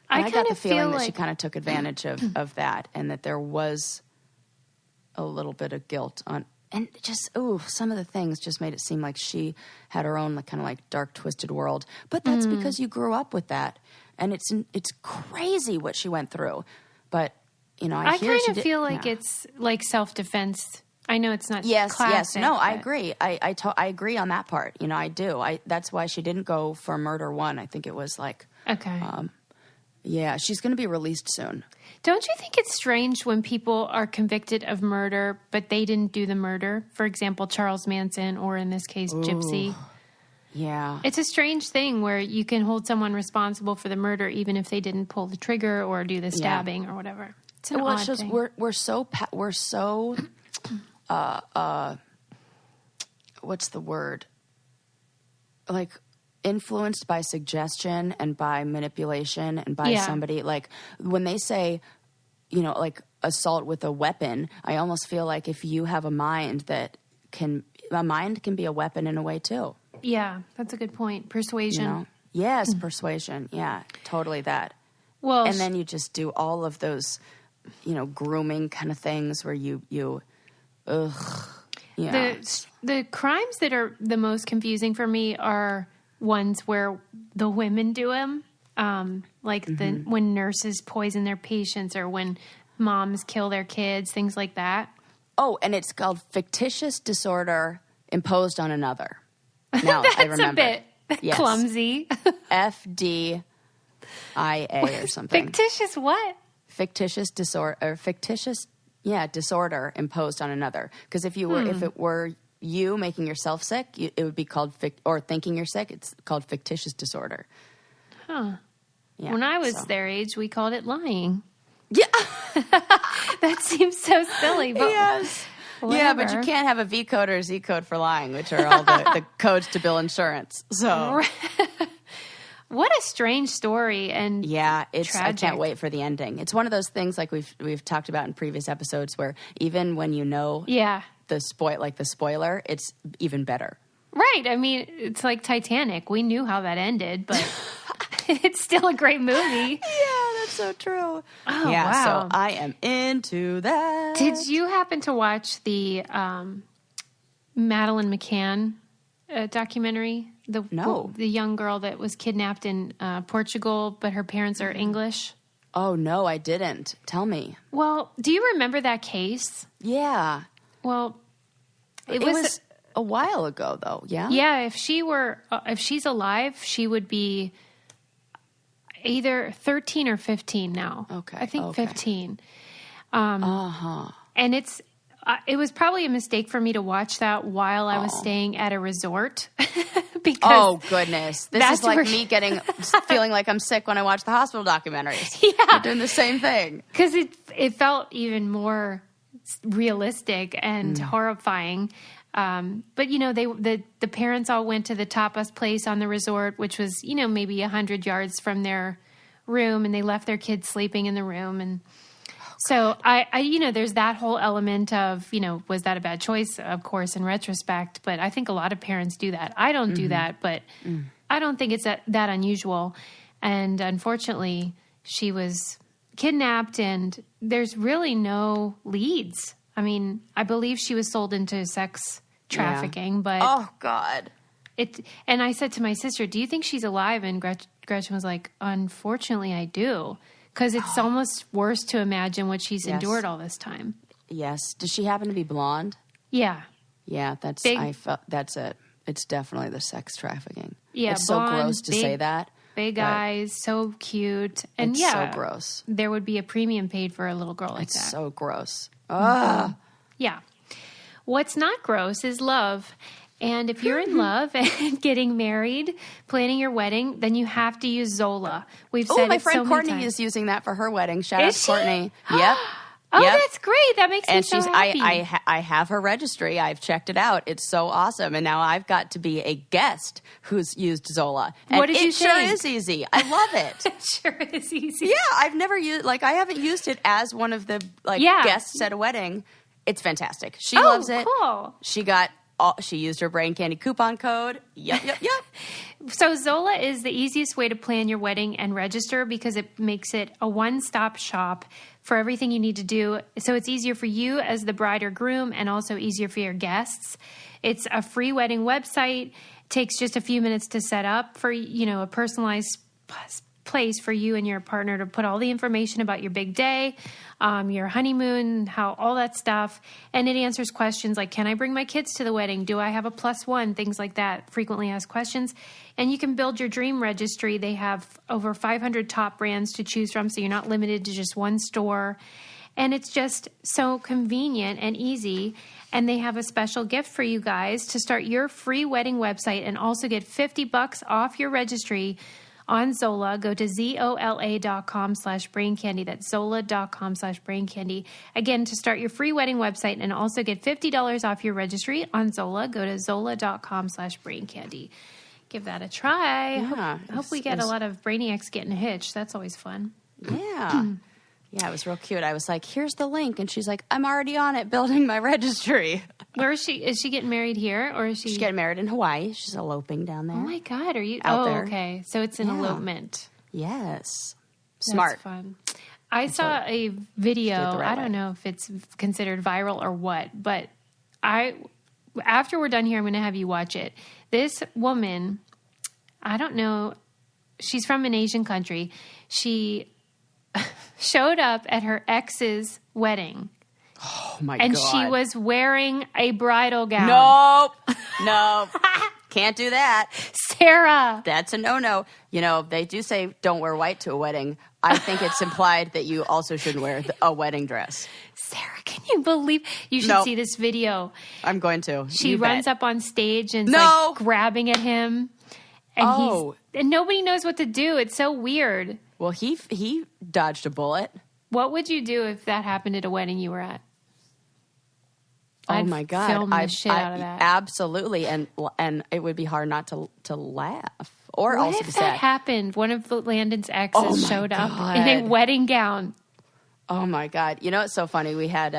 Speaker 1: And I got the feeling that she kind of took advantage of that, and that there was a little bit of guilt on, and just, some of the things just made it seem like she had her own kind of like dark, twisted world. But that's because you grew up with that, and it's crazy what she went through. But you know, I kind
Speaker 2: of feel like it's like self-defense. I know it's not classic.
Speaker 1: Yes. No, I agree. I agree on that part. You know, I do. That's why she didn't go for murder 1. I think it was like,
Speaker 2: okay.
Speaker 1: Yeah, she's going to be released soon.
Speaker 2: Don't you think it's strange when people are convicted of murder, but they didn't do the murder? For example, Charles Manson, or in this case, Gypsy.
Speaker 1: Yeah.
Speaker 2: It's a strange thing where you can hold someone responsible for the murder even if they didn't pull the trigger or do the stabbing or whatever. It's an odd thing.
Speaker 1: We're so what's the word? Like influenced by suggestion and by manipulation and by somebody. Like when they say, you know, like assault with a weapon, I almost feel like if you have a mind can be a weapon in a way too.
Speaker 2: Yeah, that's a good point. Persuasion.
Speaker 1: You know? Yes, persuasion. Yeah, totally that.
Speaker 2: Well,
Speaker 1: and then you just do all of those, you know, grooming kind of things where you
Speaker 2: The crimes that are the most confusing for me are ones where the women do them, when nurses poison their patients or when moms kill their kids, things like that.
Speaker 1: Oh, and it's called fictitious disorder imposed on another. Now I remember.
Speaker 2: That's a bit clumsy.
Speaker 1: FDIA or something.
Speaker 2: Fictitious what?
Speaker 1: Fictitious disorder, or disorder imposed on another. Because if it were you making yourself sick, it would be called or thinking you're sick. It's called fictitious disorder.
Speaker 2: Huh.
Speaker 1: Yeah,
Speaker 2: when I was their age, we called it lying.
Speaker 1: Yeah.
Speaker 2: That seems so silly, but
Speaker 1: yes.
Speaker 2: Whatever.
Speaker 1: Yeah, but you can't have a V code or a Z code for lying, which are all the codes to bill insurance. So,
Speaker 2: what a strange story, and
Speaker 1: tragic. I can't wait for the ending. It's one of those things like we've talked about in previous episodes, where even when you know, the spoiler, it's even better.
Speaker 2: Right. I mean, it's like Titanic. We knew how that ended, but it's still a great movie.
Speaker 1: Yeah, that's so true.
Speaker 2: Oh,
Speaker 1: yeah,
Speaker 2: wow.
Speaker 1: So I am into that.
Speaker 2: Did you happen to watch the Madeleine McCann documentary?
Speaker 1: No.
Speaker 2: The young girl that was kidnapped in Portugal, but her parents are English.
Speaker 1: Oh, no, I didn't. Tell me.
Speaker 2: Well, do you remember that case?
Speaker 1: Yeah.
Speaker 2: Well, it was
Speaker 1: a while ago, though. Yeah.
Speaker 2: Yeah. If she's alive, she would be either 13 or 15 now.
Speaker 1: Okay.
Speaker 2: I think 15.
Speaker 1: And
Speaker 2: it was probably a mistake for me to watch that while I was staying at a resort. Because
Speaker 1: oh goodness, this is like me feeling like I'm sick when I watch the hospital documentaries.
Speaker 2: Yeah,
Speaker 1: you're doing the same thing
Speaker 2: because it felt even more realistic and horrifying. But the parents all went to the tapas place on the resort, which was maybe 100 yards from their room, and they left their kids sleeping in the room. And so I there's that whole element of, was that a bad choice? Of course, in retrospect, but I think a lot of parents do that. I don't do that, but I don't think it's that unusual. And unfortunately, she was kidnapped, and there's really no leads. I mean, I believe she was sold into sex trafficking, but
Speaker 1: oh God.
Speaker 2: And I said to my sister, "Do you think she's alive?" And Gretchen was like, "Unfortunately, I do." Because it's almost worse to imagine what she's endured all this time.
Speaker 1: Yes. Does she happen to be blonde?
Speaker 2: Yeah.
Speaker 1: Yeah, that's it. It's definitely the sex trafficking.
Speaker 2: Yeah,
Speaker 1: it's
Speaker 2: blonde,
Speaker 1: so gross to say that.
Speaker 2: Big eyes, so cute. And
Speaker 1: it's so gross.
Speaker 2: There would be a premium paid for a little girl like that.
Speaker 1: It's so gross.
Speaker 2: Yeah. What's not gross is love. And if you're in love and getting married, planning your wedding, then you have to use Zola. We've said
Speaker 1: my
Speaker 2: it
Speaker 1: friend
Speaker 2: so
Speaker 1: Courtney
Speaker 2: many times.
Speaker 1: is using that for her wedding. Shout out to
Speaker 2: she?
Speaker 1: Courtney. Yep.
Speaker 2: Oh, that's great. That makes me so happy.
Speaker 1: I have her registry. I've checked it out. It's so awesome. And now I've got to be a guest who's used Zola. And
Speaker 2: what did you
Speaker 1: sure
Speaker 2: think?
Speaker 1: is easy. I love it.
Speaker 2: It sure is easy.
Speaker 1: Yeah, I've never used, I haven't used it as one of the, guests at a wedding. It's fantastic. She loves it.
Speaker 2: Cool.
Speaker 1: She used her Brain Candy coupon code. Yep.
Speaker 2: So Zola is the easiest way to plan your wedding and register because it makes it a one-stop shop for everything you need to do. So it's easier for you as the bride or groom and also easier for your guests. It's a free wedding website. It takes just a few minutes to set up for, a personalized place for you and your partner to put all the information about your big day, your honeymoon, all that stuff. And it answers questions like, can I bring my kids to the wedding? Do I have a +1? Things like that, frequently asked questions. And you can build your dream registry. They have over 500 top brands to choose from, so you're not limited to just one store. And it's just so convenient and easy. And they have a special gift for you guys to start your free wedding website and also get $50 off your registry on Zola. Go to zola.com/braincandy. That's zola.com/braincandy. Again, to start your free wedding website and also get $50 off your registry on Zola, go to zola.com/braincandy. Give that a try.
Speaker 1: Yeah,
Speaker 2: hope we get a lot of brainiacs getting hitched. That's always fun.
Speaker 1: Yeah. Yeah, it was real cute. I was like, here's the link. And she's like, I'm already on it building my registry.
Speaker 2: Where is she? Is she getting married here or is she?
Speaker 1: She's getting married in Hawaii. She's eloping down there.
Speaker 2: Oh my God. Are you
Speaker 1: out there?
Speaker 2: Okay. So it's an elopement.
Speaker 1: Yes. Smart.
Speaker 2: That's fun. I saw a video. I don't know if it's considered viral or what, but after we're done here, I'm going to have you watch it. This woman, I don't know, she's from an Asian country. She showed up at her ex's wedding.
Speaker 1: Oh my God.
Speaker 2: And she was wearing a bridal gown.
Speaker 1: Nope. Can't do that.
Speaker 2: Sarah.
Speaker 1: That's a no-no. They do say don't wear white to a wedding. I think it's implied that you also shouldn't wear a wedding dress.
Speaker 2: Sarah, can you believe? You should see this video.
Speaker 1: I'm going to.
Speaker 2: She runs up on stage and grabbing at him. And and nobody knows what to do. It's so weird.
Speaker 1: Well, he dodged a bullet.
Speaker 2: What would you do if that happened at a wedding you were at?
Speaker 1: Oh my God!
Speaker 2: Film the shit out of that.
Speaker 1: Absolutely, and it would be hard not to laugh or
Speaker 2: what
Speaker 1: also
Speaker 2: if
Speaker 1: be
Speaker 2: that
Speaker 1: sad.
Speaker 2: happened? One of Landon's exes showed up in a wedding gown.
Speaker 1: Oh my God! It's so funny. We had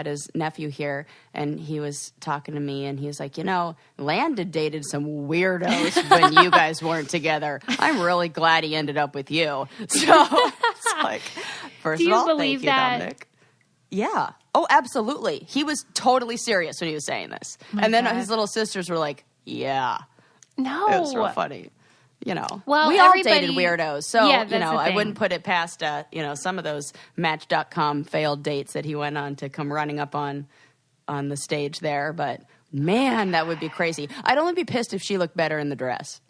Speaker 1: his nephew here, and he was talking to me, and he was like, Landon dated some weirdos when you guys weren't together. I'm really glad he ended up with you. So it's like, first of all, thank you, Dominic. Yeah. Oh, absolutely. He was totally serious when he was saying this. And then his little sisters were like, yeah.
Speaker 2: No.
Speaker 1: It was real funny.
Speaker 2: Well,
Speaker 1: we all dated weirdos. So, I
Speaker 2: thing.
Speaker 1: wouldn't put it past, some of those Match.com failed dates that he went on to come running up on the stage there. But Man, that would be crazy. I'd only be pissed if she looked better in the dress.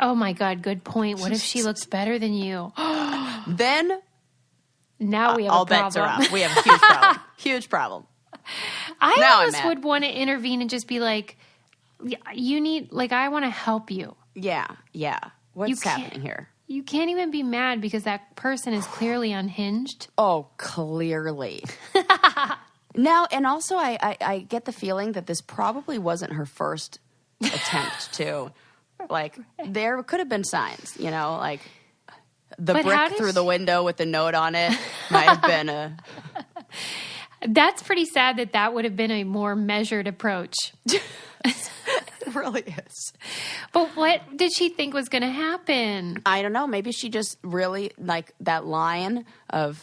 Speaker 2: Oh my God, good point. What if she looks better than you?
Speaker 1: Then
Speaker 2: now we have
Speaker 1: all
Speaker 2: a problem.
Speaker 1: bets are off. We have a huge problem. Huge problem.
Speaker 2: I almost would want to intervene and just be like, you need, like, I want to help you.
Speaker 1: Yeah. What's happening here?
Speaker 2: You can't even be mad because that person is clearly unhinged.
Speaker 1: Oh, clearly. Now, and also I get the feeling that this probably wasn't her first attempt to, like, there could have been signs, you know, like the brick through the window with the note on it might have been a...
Speaker 2: That's pretty sad that would have been a more measured approach.
Speaker 1: It really is.
Speaker 2: But what did she think was going to happen?
Speaker 1: I don't know. Maybe she just really, like that line of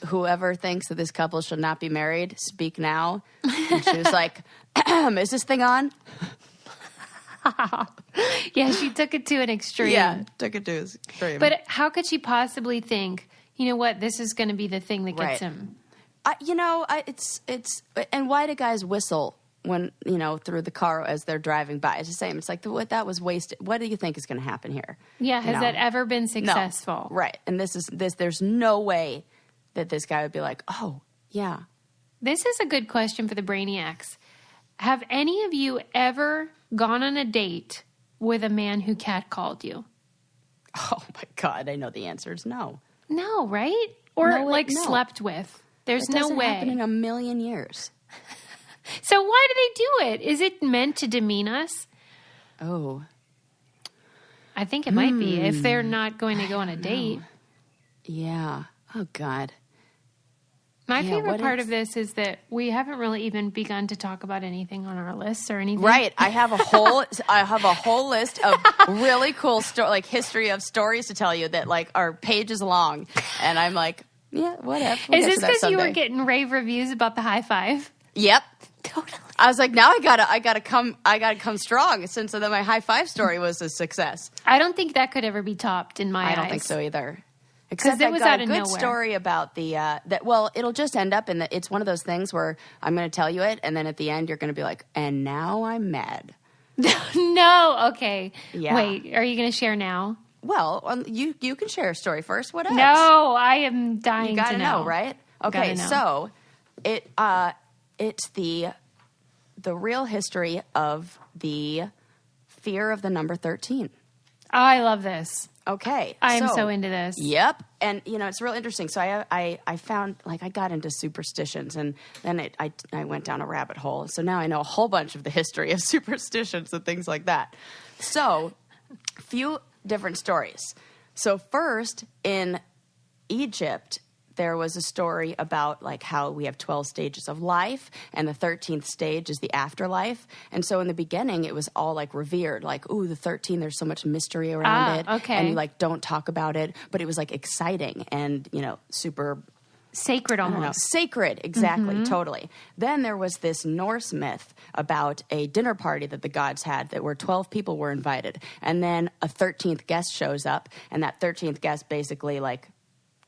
Speaker 1: whoever thinks that this couple should not be married, speak now. And she was like, is this thing on?
Speaker 2: Yeah, she took it to an extreme.
Speaker 1: Yeah, took it to an extreme.
Speaker 2: But how could she possibly think, you know what, this is going to be the thing that gets him?
Speaker 1: It's and why do guys whistle when, you know, through the car as they're driving by? It's the same. It's like, that was wasted. What do you think is going to happen here?
Speaker 2: Yeah, has that ever been successful?
Speaker 1: No. Right. And there's no way that this guy would be like, oh, yeah.
Speaker 2: This is a good question for the Brainiacs. Have any of you ever gone on a date with a man who catcalled you?
Speaker 1: Oh, my God. I know the answer is no.
Speaker 2: No, right? Or slept with. There's no way. It doesn't happen
Speaker 1: in a million years.
Speaker 2: So why do they do it? Is it meant to demean us?
Speaker 1: Oh.
Speaker 2: I think it might be if they're not going to go on a date.
Speaker 1: Yeah. Oh, God.
Speaker 2: My favorite part of this is that we haven't really even begun to talk about anything on our lists or anything.
Speaker 1: Right. I have a whole list of really cool history of stories to tell you that like are pages long. And I'm like, yeah, whatever.
Speaker 2: Is this because you were getting rave reviews about the high five?
Speaker 1: Yep.
Speaker 2: Totally.
Speaker 1: I was like, now I gotta come strong since then my high five story was a success.
Speaker 2: I don't think that could ever be topped in my eyes.
Speaker 1: I don't think so either. Except
Speaker 2: it was
Speaker 1: I got
Speaker 2: out of
Speaker 1: a good
Speaker 2: nowhere.
Speaker 1: story about it'll just end up in it's one of those things where I'm going to tell you it, and then at the end you're going to be like, and now I'm mad.
Speaker 2: No, okay.
Speaker 1: Yeah.
Speaker 2: Wait, are you going to share now?
Speaker 1: Well, you can share a story first. What else?
Speaker 2: No, I am dying
Speaker 1: you gotta
Speaker 2: to know.
Speaker 1: Right? Okay, so it's the real history of the fear of the number 13.
Speaker 2: Oh, I love this.
Speaker 1: Okay.
Speaker 2: I am so into this.
Speaker 1: Yep. And, you know, it's real interesting. So I found, like, I got into superstitions, and then I went down a rabbit hole. So now I know a whole bunch of the history of superstitions and things like that. So, a few different stories. So first, in Egypt, there was a story about like how we have 12 stages of life, and the 13th stage is the afterlife. And so in the beginning, it was all like revered, like, ooh, the 13, there's so much mystery around it.
Speaker 2: Okay.
Speaker 1: And you like don't talk about it, but it was like exciting and, you know, super
Speaker 2: sacred almost.
Speaker 1: Sacred, exactly, totally. Then there was this Norse myth about a dinner party that the gods had where 12 people were invited. And then a 13th guest shows up, and that 13th guest basically like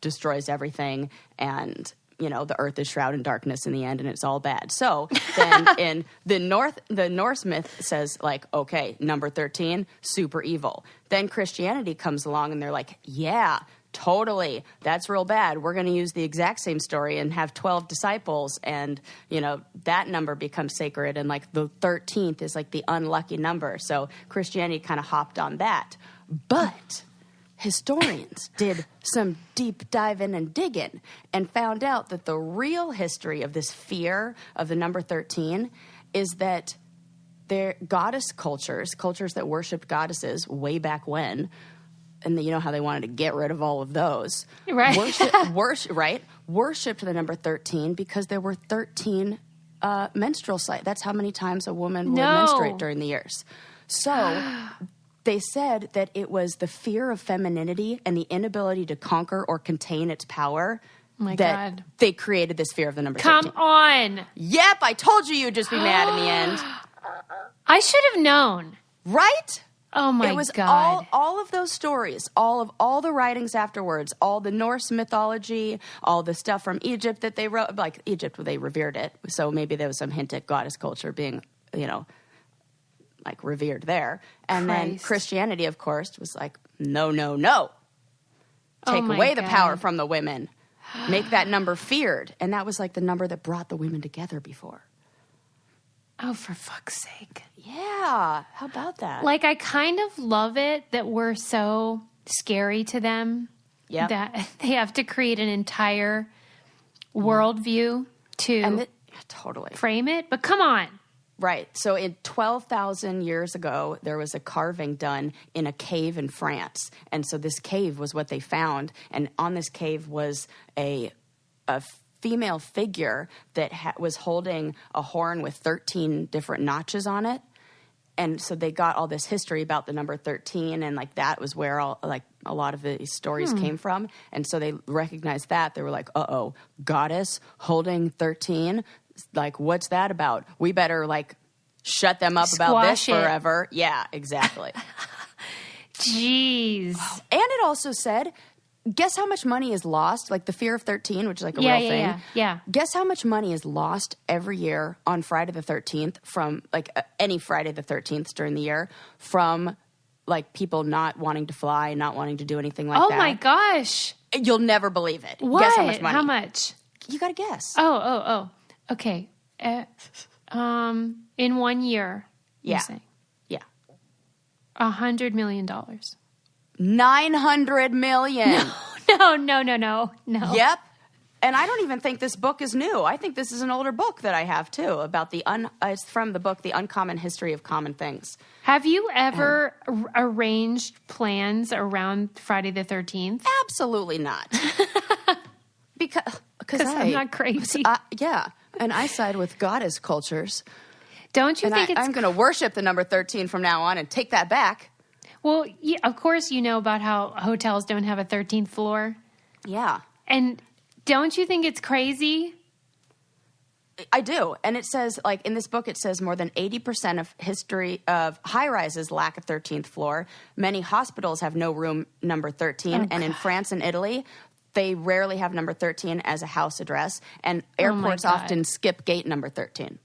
Speaker 1: destroys everything, and you know the earth is shrouded in darkness in the end, and it's all bad. So then in the Norse myth says like, okay, number 13, super evil. Then Christianity comes along, and they're like, yeah, totally, that's real bad. We're going to use the exact same story and have 12 disciples, and you know that number becomes sacred, and like the 13th is like the unlucky number. So Christianity kind of hopped on that, but historians did some deep diving and digging and found out that the real history of this fear of the number 13 is that their goddess cultures that worshipped goddesses way back when, and you know how they wanted to get rid of all of those,
Speaker 2: right?
Speaker 1: Worshipped the number 13 because there were 13 menstrual cycles. That's how many times a woman would menstruate during the years. So they said that it was the fear of femininity and the inability to conquer or contain its power that they created this fear of the number 13.
Speaker 2: Come on.
Speaker 1: Yep, I told you you'd just be mad in the end.
Speaker 2: I should have known.
Speaker 1: Right?
Speaker 2: Oh my God.
Speaker 1: It was all of those stories, all the writings afterwards, all the Norse mythology, all the stuff from Egypt that they wrote. Like Egypt, they revered it. So maybe there was some hint at goddess culture being like revered there. And then
Speaker 2: Christ.
Speaker 1: Christianity, of course, was like, no, no, no. Take
Speaker 2: my
Speaker 1: away the
Speaker 2: God.
Speaker 1: power from the women. Make that number feared. And that was like the number that brought the women together before.
Speaker 2: Oh, for fuck's sake.
Speaker 1: Yeah. How about that?
Speaker 2: Like, I kind of love it that we're so scary to them
Speaker 1: Yep.
Speaker 2: that they have to create an entire worldview to
Speaker 1: totally.
Speaker 2: frame it. But come on.
Speaker 1: Right. So in 12,000 years ago, there was a carving done in a cave in France. And so this cave was what they found. And on this cave was a female figure that was holding a horn with 13 different notches on it. And so they got all this history about the number 13, and like that was where a lot of the stories came from. And so they recognized that. They were like, uh-oh, goddess holding 13? Like, what's that about? We better like shut them up about this
Speaker 2: Squash it.
Speaker 1: forever. Yeah, exactly.
Speaker 2: Jeez.
Speaker 1: And it also said, guess how much money is lost? Like the fear of 13, which is like a real thing.
Speaker 2: Yeah.
Speaker 1: Guess how much money is lost every year on Friday the 13th from like any Friday the 13th during the year from like people not wanting to fly, not wanting to do anything like that.
Speaker 2: Oh my gosh.
Speaker 1: You'll never believe it.
Speaker 2: What?
Speaker 1: Guess how much money?
Speaker 2: How much?
Speaker 1: You got to guess.
Speaker 2: Oh. Okay. In 1 year.
Speaker 1: Yeah.
Speaker 2: You're saying
Speaker 1: Yeah.
Speaker 2: $100 million.
Speaker 1: 900 million.
Speaker 2: No.
Speaker 1: Yep. And I don't even think this book is new. I think this is an older book that I have too about it's from the book, The Uncommon History of Common Things.
Speaker 2: Have you ever arranged plans around Friday the 13th?
Speaker 1: Absolutely not. Because
Speaker 2: I'm not crazy.
Speaker 1: Yeah. And I side with goddess cultures.
Speaker 2: Don't you
Speaker 1: And
Speaker 2: think
Speaker 1: I'm going to worship the number 13 from now on and take that back.
Speaker 2: Well, yeah, of course you know about how hotels don't have a 13th floor.
Speaker 1: Yeah.
Speaker 2: And don't you think it's crazy?
Speaker 1: I do. And it says, like, in this book, it says more than 80% of history of high-rises lack a 13th floor. Many hospitals have no room number 13. And in France and Italy, they rarely have number 13 as a house address. And airports often skip gate number 13.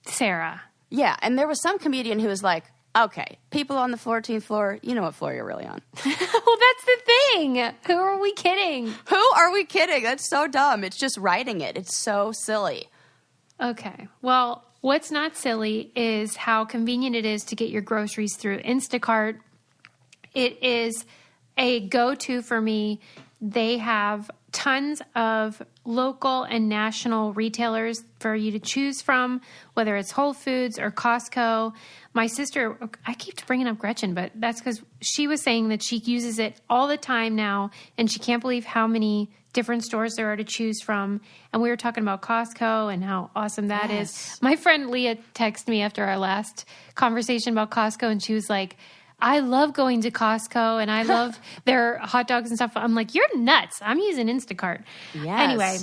Speaker 2: Sarah.
Speaker 1: Yeah. And there was some comedian who was like, okay, people on the 14th floor, you know what floor you're really on.
Speaker 2: Well, that's the thing. Who are we kidding?
Speaker 1: Who are we kidding? That's so dumb. It's just writing it. It's so silly.
Speaker 2: Okay. Well, what's not silly is how convenient it is to get your groceries through Instacart. It is a go-to for me. They have tons of local and national retailers for you to choose from, whether it's Whole Foods or Costco. My sister, I keep bringing up Gretchen, but that's because she was saying that she uses it all the time now, and she can't believe how many different stores there are to choose from. And we were talking about Costco and how awesome that is. My friend Leah texted me after our last conversation about Costco, and she was like, I love going to Costco and I love their hot dogs and stuff. I'm like, you're nuts. I'm using Instacart.
Speaker 1: Yes.
Speaker 2: Anyway,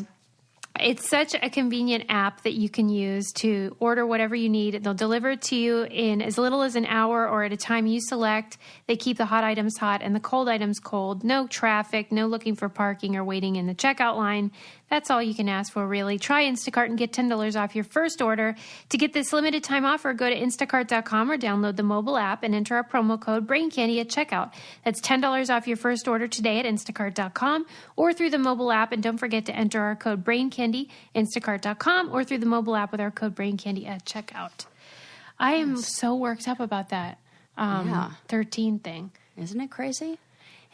Speaker 2: it's such a convenient app that you can use to order whatever you need. They'll deliver it to you in as little as an hour or at a time you select. They keep the hot items hot and the cold items cold. No traffic, no looking for parking or waiting in the checkout line. That's all you can ask for, really. Try Instacart and get $10 off your first order. To get this limited time offer, go to instacart.com or download the mobile app and enter our promo code BRAINCANDY at checkout. That's $10 off your first order today at instacart.com or through the mobile app. And don't forget to enter our code BRAINCANDY, instacart.com, or through the mobile app with our code BRAINCANDY at checkout. I am so worked up about that 13 thing.
Speaker 1: Isn't it crazy?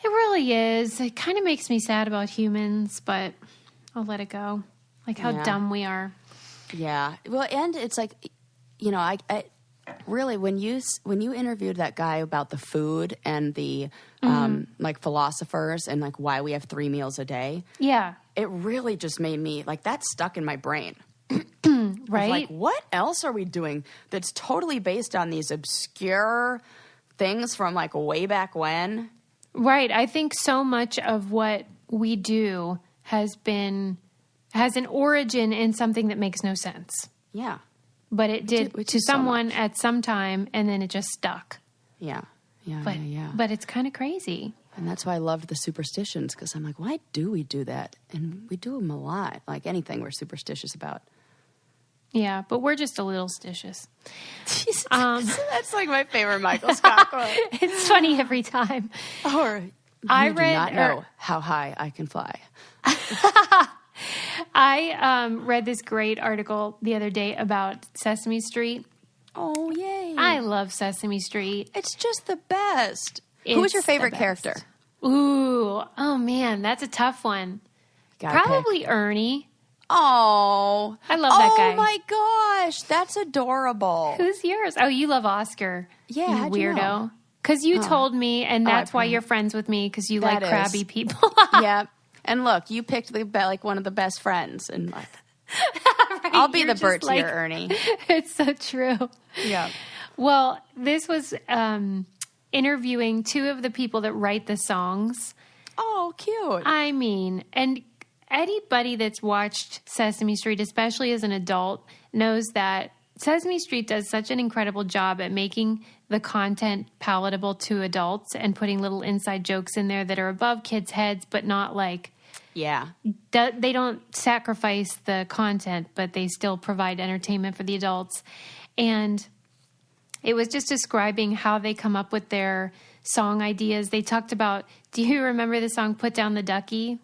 Speaker 2: It really is. It kind of makes me sad about humans, but I'll let it go. Like how dumb we are.
Speaker 1: Yeah. Well, and it's like, you know, I really, when you interviewed that guy about the food and the like philosophers and like why we have 3 meals a day.
Speaker 2: Yeah.
Speaker 1: It really just made me like that stuck in my brain.
Speaker 2: Right.
Speaker 1: Like, what else are we doing that's totally based on these obscure things from like way back when?
Speaker 2: Right. I think so much of what we do has an origin in something that makes no sense.
Speaker 1: Yeah.
Speaker 2: But it did
Speaker 1: which
Speaker 2: to
Speaker 1: is so
Speaker 2: someone
Speaker 1: much.
Speaker 2: at some time, and then it just stuck.
Speaker 1: Yeah. Yeah.
Speaker 2: But
Speaker 1: yeah.
Speaker 2: but it's kind of crazy.
Speaker 1: And that's why I loved the superstitions, because I'm like, why do we do that? And we do them a lot. Like anything we're superstitious about.
Speaker 2: Yeah, but we're just a little stitious.
Speaker 1: That's like my favorite Michael Scott quote.
Speaker 2: It's funny every time.
Speaker 1: Or you do not know how high I can fly.
Speaker 2: I read this great article the other day about Sesame Street.
Speaker 1: Oh, yay.
Speaker 2: I love Sesame Street.
Speaker 1: It's just the best. Who was your favorite character?
Speaker 2: Ooh, oh man, that's a tough one. Probably Ernie.
Speaker 1: Oh.
Speaker 2: I love that guy.
Speaker 1: Oh my gosh, that's adorable.
Speaker 2: Who's yours? Oh, you love Oscar.
Speaker 1: Yeah,
Speaker 2: you weirdo. Because you told me, and that's why you're friends with me, because you like crabby people.
Speaker 1: Yeah. And look, you picked like one of the best friends. And like,
Speaker 2: right,
Speaker 1: I'll be the Bert to your Ernie.
Speaker 2: It's so true.
Speaker 1: Yeah.
Speaker 2: Well, this was interviewing two of the people that write the songs.
Speaker 1: Oh, cute.
Speaker 2: I mean, and anybody that's watched Sesame Street, especially as an adult, knows that Sesame Street does such an incredible job at making the content palatable to adults and putting little inside jokes in there that are above kids' heads, but not like...
Speaker 1: Yeah.
Speaker 2: They don't sacrifice the content, but they still provide entertainment for the adults. And it was just describing how they come up with their song ideas. They talked about, do you remember the song Put Down the Ducky?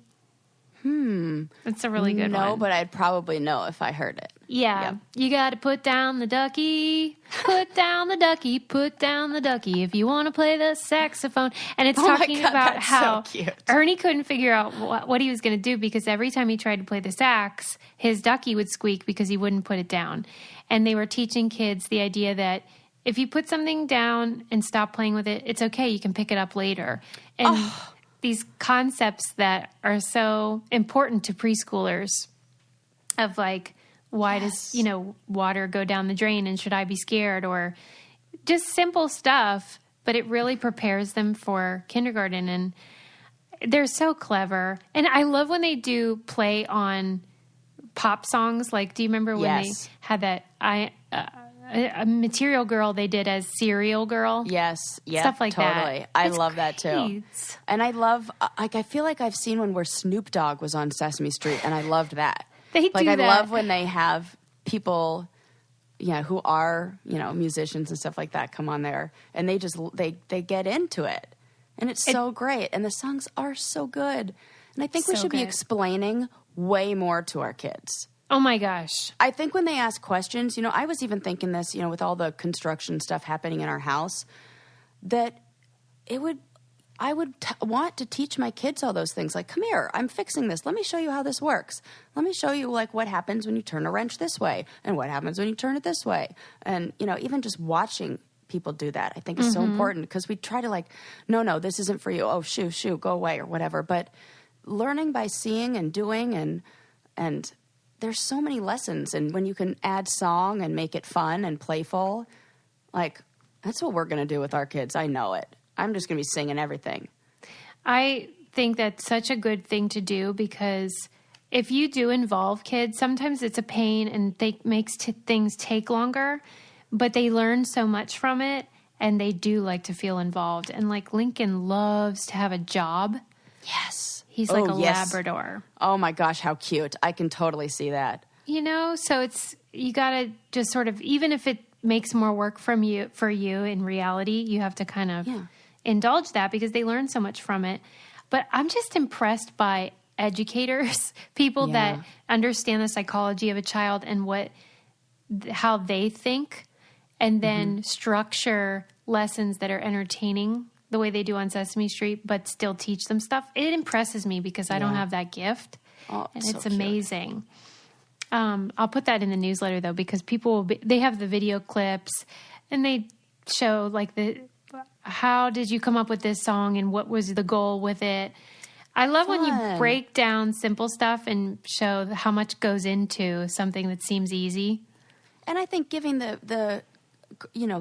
Speaker 2: It's a really good one.
Speaker 1: No, but I'd probably know if I heard it.
Speaker 2: Yeah. Yep. You got to put down the ducky, put down the ducky, put down the ducky if you want to play the saxophone. And it's talking about how Ernie couldn't figure out what he was going to do because every time he tried to play the sax, his ducky would squeak because he wouldn't put it down. And they were teaching kids the idea that if you put something down and stop playing with it, it's okay. You can pick it up later. And these concepts that are so important to preschoolers of like, why does, water go down the drain and should I be scared? Or just simple stuff, but it really prepares them for kindergarten. And they're so clever. And I love when they do play on pop songs. Like, do you remember when they had that a Material Girl they did as Cereal Girl?
Speaker 1: Yes. Yeah,
Speaker 2: stuff like
Speaker 1: totally.
Speaker 2: that.
Speaker 1: I love that too. And I love, I feel like I've seen one where Snoop Dogg was on Sesame Street and I loved that. I love when they have people, who are, musicians and stuff like that come on there and they just, they get into it. And it's so great. And the songs are so good. And I think we should be explaining way more to our kids.
Speaker 2: Oh my gosh.
Speaker 1: I think when they ask questions, I was even thinking this, with all the construction stuff happening in our house, that I would want to teach my kids all those things. Like, come here, I'm fixing this. Let me show you how this works. Let me show you like what happens when you turn a wrench this way and what happens when you turn it this way. And, even just watching people do that, I think is so important because we try to like, no, this isn't for you. Oh, shoo, go away or whatever. But learning by seeing and doing and there's so many lessons. And when you can add song and make it fun and playful, like that's what we're going to do with our kids. I know it. I'm just going to be singing everything.
Speaker 2: I think that's such a good thing to do because if you do involve kids, sometimes it's a pain and makes things take longer, but they learn so much from it and they do like to feel involved. And like Lincoln loves to have a job.
Speaker 1: Yes.
Speaker 2: He's like a Labrador.
Speaker 1: Oh my gosh, how cute. I can totally see that.
Speaker 2: So you got to just sort of, even if it makes more work for you in reality, you have to kind of indulge that because they learn so much from it. But I'm just impressed by educators, people that understand the psychology of a child and how they think, and then structure lessons that are entertaining the way they do on Sesame Street, but still teach them stuff. It impresses me because I don't have that gift.
Speaker 1: Oh,
Speaker 2: and it's amazing. I'll put that in the newsletter though, because people they have the video clips and they show like how did you come up with this song and what was the goal with it. I love when you break down simple stuff and show how much goes into something that seems easy.
Speaker 1: And I think giving the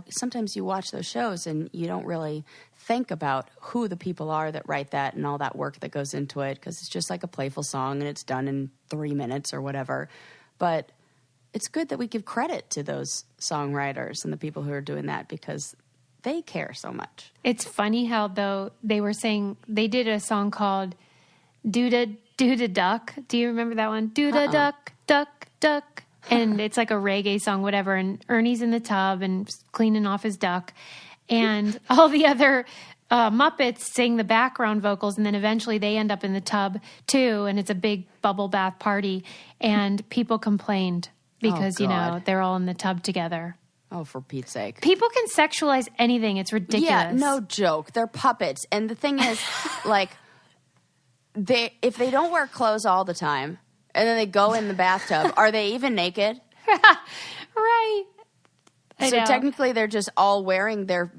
Speaker 1: sometimes you watch those shows and you don't really think about who the people are that write that and all that work that goes into it because it's just like a playful song and it's done in 3 minutes or whatever. But it's good that we give credit to those songwriters and the people who are doing that because they care so much.
Speaker 2: It's funny how, though, they were saying they did a song called Do Da Duck. Do you remember that one? Do Da Duck, Duck, Duck. and it's like a reggae song, whatever. And Ernie's in the tub and cleaning off his duck. And all the other Muppets sing the background vocals, and then eventually they end up in the tub too, and it's a big bubble bath party. And people complained because, they're all in the tub together.
Speaker 1: Oh, for Pete's sake.
Speaker 2: People can sexualize anything. It's ridiculous.
Speaker 1: Yeah, no joke. They're puppets. And the thing is, like, if they don't wear clothes all the time, and then they go in the bathtub, are they even naked?
Speaker 2: Right.
Speaker 1: So technically they're just all wearing their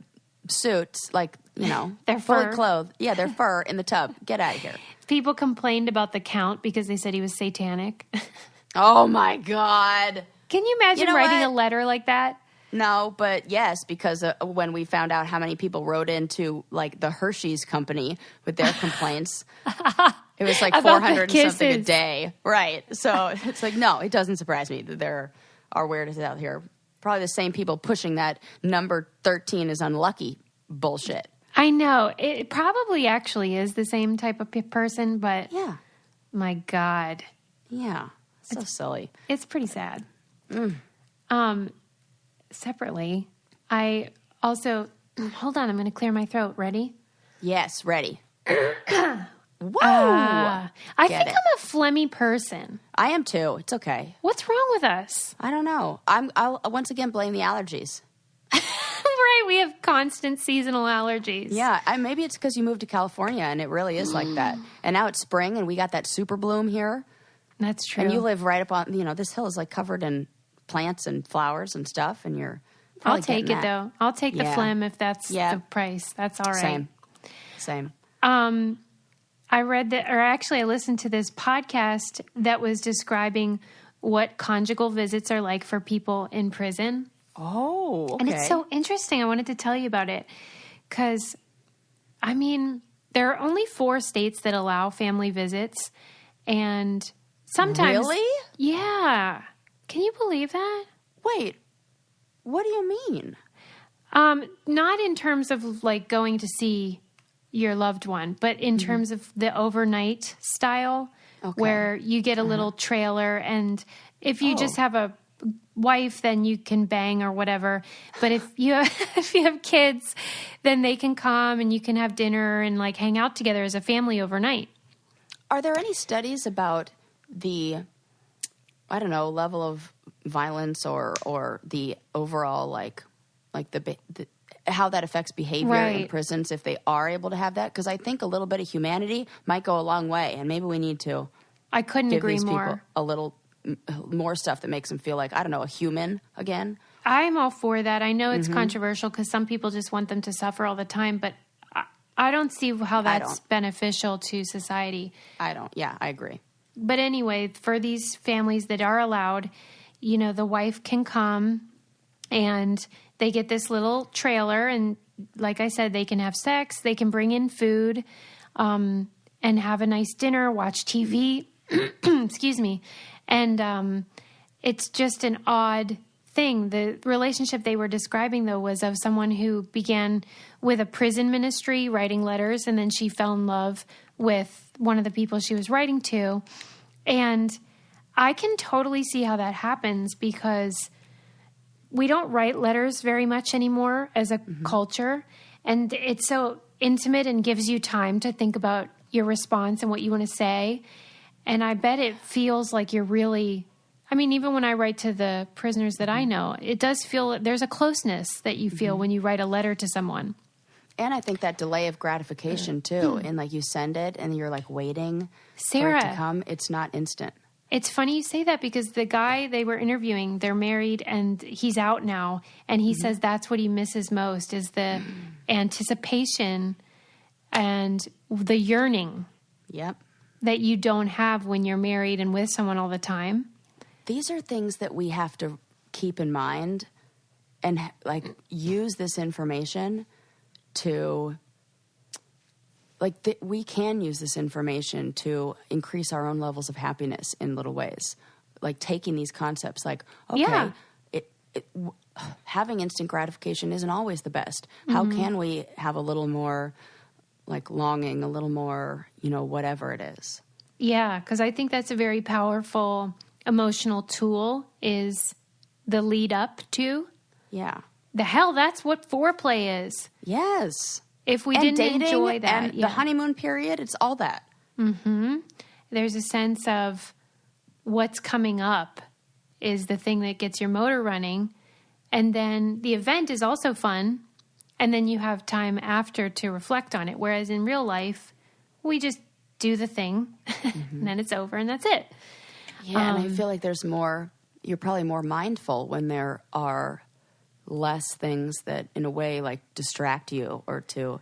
Speaker 1: suits, like,
Speaker 2: their
Speaker 1: fully
Speaker 2: fur.
Speaker 1: clothed. Yeah, their fur in the tub. Get out of here.
Speaker 2: People complained about the Count because they said he was satanic.
Speaker 1: Oh, my God.
Speaker 2: Can you imagine writing a letter like that?
Speaker 1: No, but yes, because when we found out how many people wrote into, like, the Hershey's company with their complaints, it was like 400 and something a day. Right. So it's like, no, it doesn't surprise me that there are weirdos out here. Probably the same people pushing that number 13 is unlucky bullshit.
Speaker 2: I know. It probably actually is the same type of person, but
Speaker 1: yeah,
Speaker 2: my God.
Speaker 1: Yeah. So silly.
Speaker 2: It's pretty sad. Separately, I also... Hold on, I'm going to clear my throat. Ready?
Speaker 1: Yes, ready. Whoa!
Speaker 2: I think I'm a phlegmy person.
Speaker 1: I am too. It's okay.
Speaker 2: What's wrong with us?
Speaker 1: I don't know. I'll once again blame the allergies.
Speaker 2: Right, we have constant seasonal allergies.
Speaker 1: Yeah, maybe it's because you moved to California and it really is like that. And now it's spring and we got that super bloom here.
Speaker 2: That's true.
Speaker 1: And you live right up on, this hill is like covered in plants and flowers and stuff, and you're
Speaker 2: I'll take it, though. I'll take the phlegm if that's the price. That's all right.
Speaker 1: Same.
Speaker 2: I read that, or actually I listened to this podcast that was describing what conjugal visits are like for people in prison.
Speaker 1: Oh, okay.
Speaker 2: And it's so interesting. I wanted to tell you about it because, there are only 4 states that allow family visits, and sometimes...
Speaker 1: Really?
Speaker 2: Yeah. Can you believe that?
Speaker 1: Wait, what do you mean?
Speaker 2: Not in terms of like going to see your loved one, but in terms of the overnight style, where you get a little trailer, and if you just have a wife, then you can bang or whatever. But if you have kids, then they can come and you can have dinner and like hang out together as a family overnight.
Speaker 1: Are there any studies about the, I don't know, level of violence or the overall like the how that affects behavior in prisons if they are able to have that? Because I think a little bit of humanity might go a long way, and maybe we need to.
Speaker 2: I couldn't
Speaker 1: give
Speaker 2: agree
Speaker 1: these
Speaker 2: more.
Speaker 1: People a little more stuff that makes them feel like, I don't know, a human again.
Speaker 2: I'm all for that. I know it's controversial because some people just want them to suffer all the time, but I don't see how that's beneficial to society.
Speaker 1: I don't. Yeah, I agree.
Speaker 2: But anyway, for these families that are allowed, the wife can come and they get this little trailer, and like I said, they can have sex, they can bring in food, and have a nice dinner, watch TV, excuse me. And it's just an odd thing. The relationship they were describing, though, was of someone who began with a prison ministry writing letters, and then she fell in love with one of the people she was writing to. And I can totally see how that happens because we don't write letters very much anymore as a culture. And it's so intimate and gives you time to think about your response and what you want to say. And I bet it feels like you're really, even when I write to the prisoners that I know, it does feel there's a closeness that you feel when you write a letter to someone. And
Speaker 1: I think that delay of gratification too. And like you send it and you're like waiting
Speaker 2: Sarah,
Speaker 1: for it to come. It's not instant.
Speaker 2: It's funny you say that because the guy they were interviewing, they're married and he's out now. And he says that's what he misses most is the anticipation and the yearning.
Speaker 1: Yep.
Speaker 2: That you don't have when you're married and with someone all the time.
Speaker 1: These are things that we have to keep in mind and like use this information to we can use this information to increase our own levels of happiness in little ways. Like taking these concepts like, okay, having instant gratification isn't always the best. How can we have a little more like longing, a little more, whatever it is?
Speaker 2: Yeah, because I think that's a very powerful emotional tool is the lead up to.
Speaker 1: Yeah.
Speaker 2: The hell, that's what foreplay is.
Speaker 1: Yes.
Speaker 2: If we
Speaker 1: And
Speaker 2: didn't
Speaker 1: dating
Speaker 2: enjoy that.
Speaker 1: and the honeymoon period, it's all that.
Speaker 2: There's a sense of what's coming up is the thing that gets your motor running. And then the event is also fun. And then you have time after to reflect on it. Whereas in real life, we just do the thing and then it's over and that's it.
Speaker 1: Yeah, and I feel like you're probably more mindful when there are less things that in a way like distract you or to.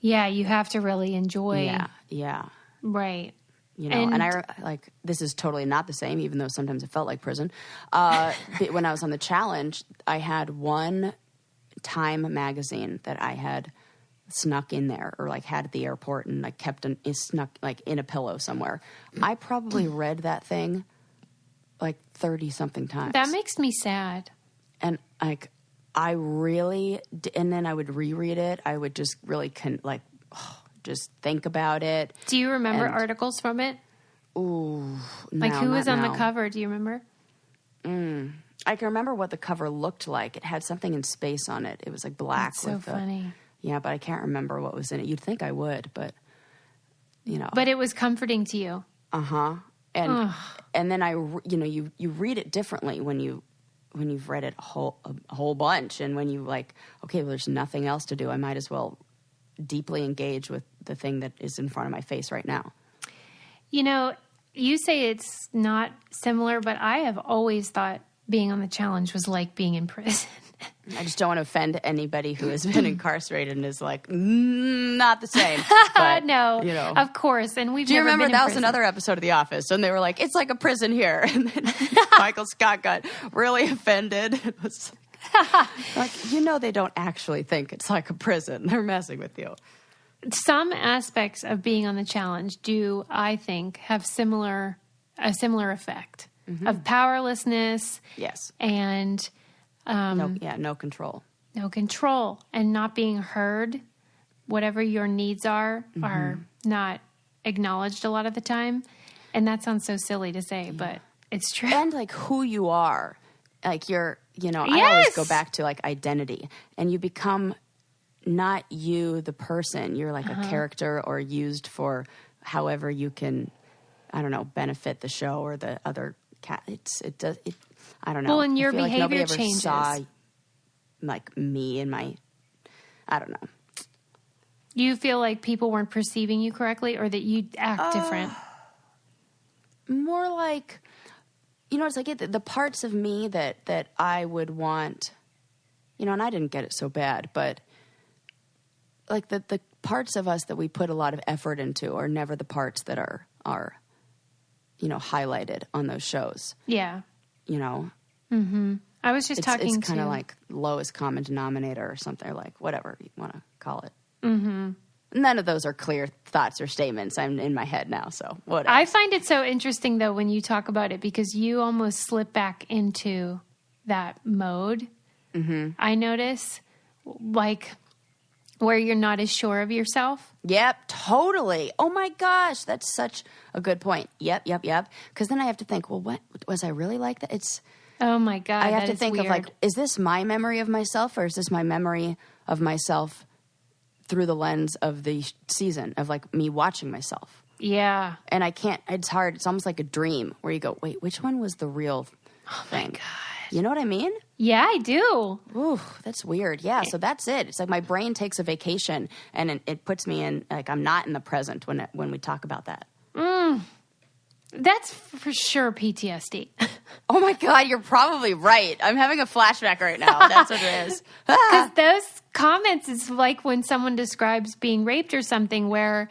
Speaker 2: Yeah, you have to really enjoy.
Speaker 1: Yeah.
Speaker 2: Right.
Speaker 1: You know, and I like, this is totally not the same, even though sometimes it felt like prison. When I was on the challenge, I had one Time magazine that I had snuck in there or like had at the airport and like kept snuck like in a pillow somewhere. I probably read that thing like 30 something times.
Speaker 2: That makes me sad.
Speaker 1: And like, I really, and then I would reread it. I would just really just think about it.
Speaker 2: Do you remember articles from it?
Speaker 1: Ooh,
Speaker 2: like who was on the cover? Do you remember?
Speaker 1: I can remember what the cover looked like. It had something in space on it. It was like black.
Speaker 2: That's so funny.
Speaker 1: Yeah, but I can't remember what was in it. You'd think I would, but you know.
Speaker 2: But it was comforting to you.
Speaker 1: And then you read it differently when you've read it a whole bunch, and when you like, okay, well, there's nothing else to do. I might as well deeply engage with the thing that is in front of my face right now.
Speaker 2: You know, you say it's not similar, but I have always thought being on the challenge was like being in prison.
Speaker 1: I just don't want to offend anybody who has been incarcerated and is like, not the same. But,
Speaker 2: no,
Speaker 1: you know.
Speaker 2: Of course. And we've
Speaker 1: Do you
Speaker 2: never
Speaker 1: remember
Speaker 2: been in
Speaker 1: that was
Speaker 2: prison.
Speaker 1: another episode of The Office, and they were like, it's like a prison here. And then Michael Scott got really offended. It was like, they don't actually think it's like a prison. They're messing with you.
Speaker 2: Some aspects of being on the challenge do, I think, have a similar effect of powerlessness.
Speaker 1: Yes.
Speaker 2: And
Speaker 1: no control.
Speaker 2: No control and not being heard. Whatever your needs are not acknowledged a lot of the time. And that sounds so silly to say, but it's true.
Speaker 1: And like who you are, like you're,
Speaker 2: Yes!
Speaker 1: I always go back to like identity, and you become not you, the person. You're like a character or used for however you can, I don't know, benefit the show or the other cat. I don't know.
Speaker 2: Well, and your
Speaker 1: I feel
Speaker 2: behavior
Speaker 1: like nobody ever
Speaker 2: changes.
Speaker 1: saw like me and my, I don't know.
Speaker 2: You feel like people weren't perceiving you correctly, or that you act different?
Speaker 1: More like, it's like the parts of me that I would want, and I didn't get it so bad, but like the parts of us that we put a lot of effort into are never the parts that are highlighted on those shows.
Speaker 2: Yeah.
Speaker 1: Mm-hmm.
Speaker 2: I was just talking to...
Speaker 1: It's kind of like lowest common denominator or something, or like whatever you want to call it. Mm-hmm. None of those are clear thoughts or statements. I'm in my head now, so whatever.
Speaker 2: I find it so interesting, though, when you talk about it, because you almost slip back into that mode. Mm-hmm. I notice, like, where you're not as sure of yourself.
Speaker 1: Yep, totally. Oh, my gosh, that's such a good point. Yep. Because then I have to think, well, what was I really like that?
Speaker 2: Oh, my God,
Speaker 1: I have to think
Speaker 2: weird.
Speaker 1: of, like, is this my memory of myself, or is this my memory of myself through the lens of the season of like me watching myself?
Speaker 2: Yeah.
Speaker 1: And I can't, it's hard. It's almost like a dream where you go, wait, which one was the real thing?
Speaker 2: My God.
Speaker 1: You know what I mean?
Speaker 2: Yeah, I do.
Speaker 1: Ooh, that's weird. Yeah. So that's it. It's like my brain takes a vacation and it puts me in, like, I'm not in the present when we talk about that.
Speaker 2: That's for sure PTSD.
Speaker 1: Oh my God, you're probably right. I'm having a flashback right now. That's what it is.
Speaker 2: Because those comments is like when someone describes being raped or something, where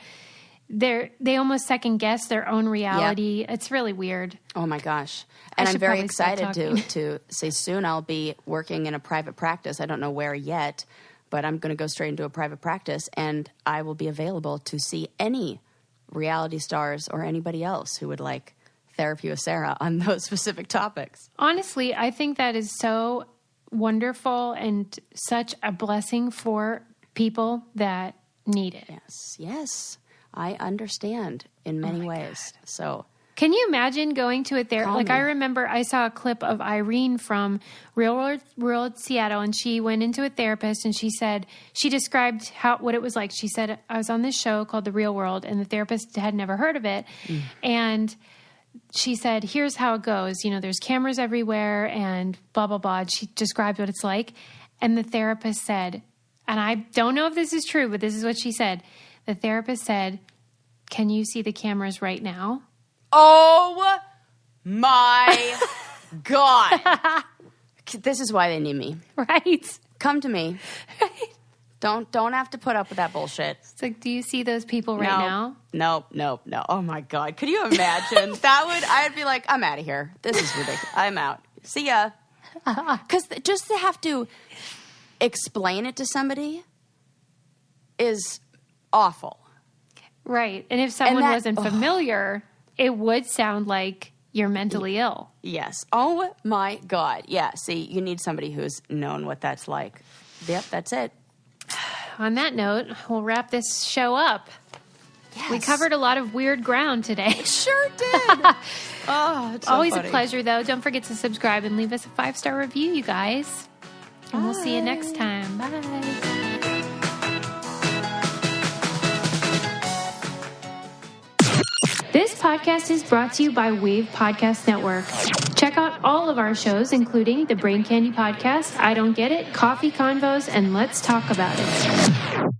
Speaker 2: they almost second guess their own reality. Yep. It's really weird.
Speaker 1: Oh my gosh. And I'm very excited to say soon I'll be working in a private practice. I don't know where yet, but I'm going to go straight into a private practice, and I will be available to see any reality stars or anybody else who would like therapy with Sarah on those specific topics.
Speaker 2: Honestly, I think that is so wonderful and such a blessing for people that need it.
Speaker 1: Yes. I understand in many ways.
Speaker 2: God.
Speaker 1: So
Speaker 2: Can you imagine going to a therapist? Like,
Speaker 1: me.
Speaker 2: I remember I saw a clip of Irene from Real World Seattle, and she went into a therapist, and she described what it was like. She said, I was on this show called The Real World, and the therapist had never heard of it. And she said, here's how it goes. You know, there's cameras everywhere and blah, blah, blah. She described what it's like. And the therapist said, and I don't know if this is true, but this is what she said. The therapist said, can you see the cameras right now?
Speaker 1: Oh my God. This is why they need me.
Speaker 2: Right.
Speaker 1: Come to me.
Speaker 2: Right.
Speaker 1: Don't have to put up with that bullshit.
Speaker 2: It's like, do you see those people right now?
Speaker 1: No. Oh my God. Could you imagine? I'd be like, I'm out of here. This is ridiculous. I'm out. See ya. Because just to have to explain it to somebody is awful.
Speaker 2: Right. And if someone wasn't familiar, it would sound like you're mentally ill.
Speaker 1: Yes. Oh my God. Yeah. See, you need somebody who's known what that's like. Yep, that's it.
Speaker 2: On that note, we'll wrap this show up.
Speaker 1: Yes.
Speaker 2: We covered a lot of weird ground today.
Speaker 1: Sure did. Oh, it's so
Speaker 2: always
Speaker 1: funny.
Speaker 2: A pleasure, though. Don't forget to subscribe and leave us a 5-star review, you guys. And we'll see you next time. Bye. This podcast is brought to you by Wave Podcast Network. Check out all of our shows, including the Brain Candy Podcast, I Don't Get It, Coffee Convos, and Let's Talk About It.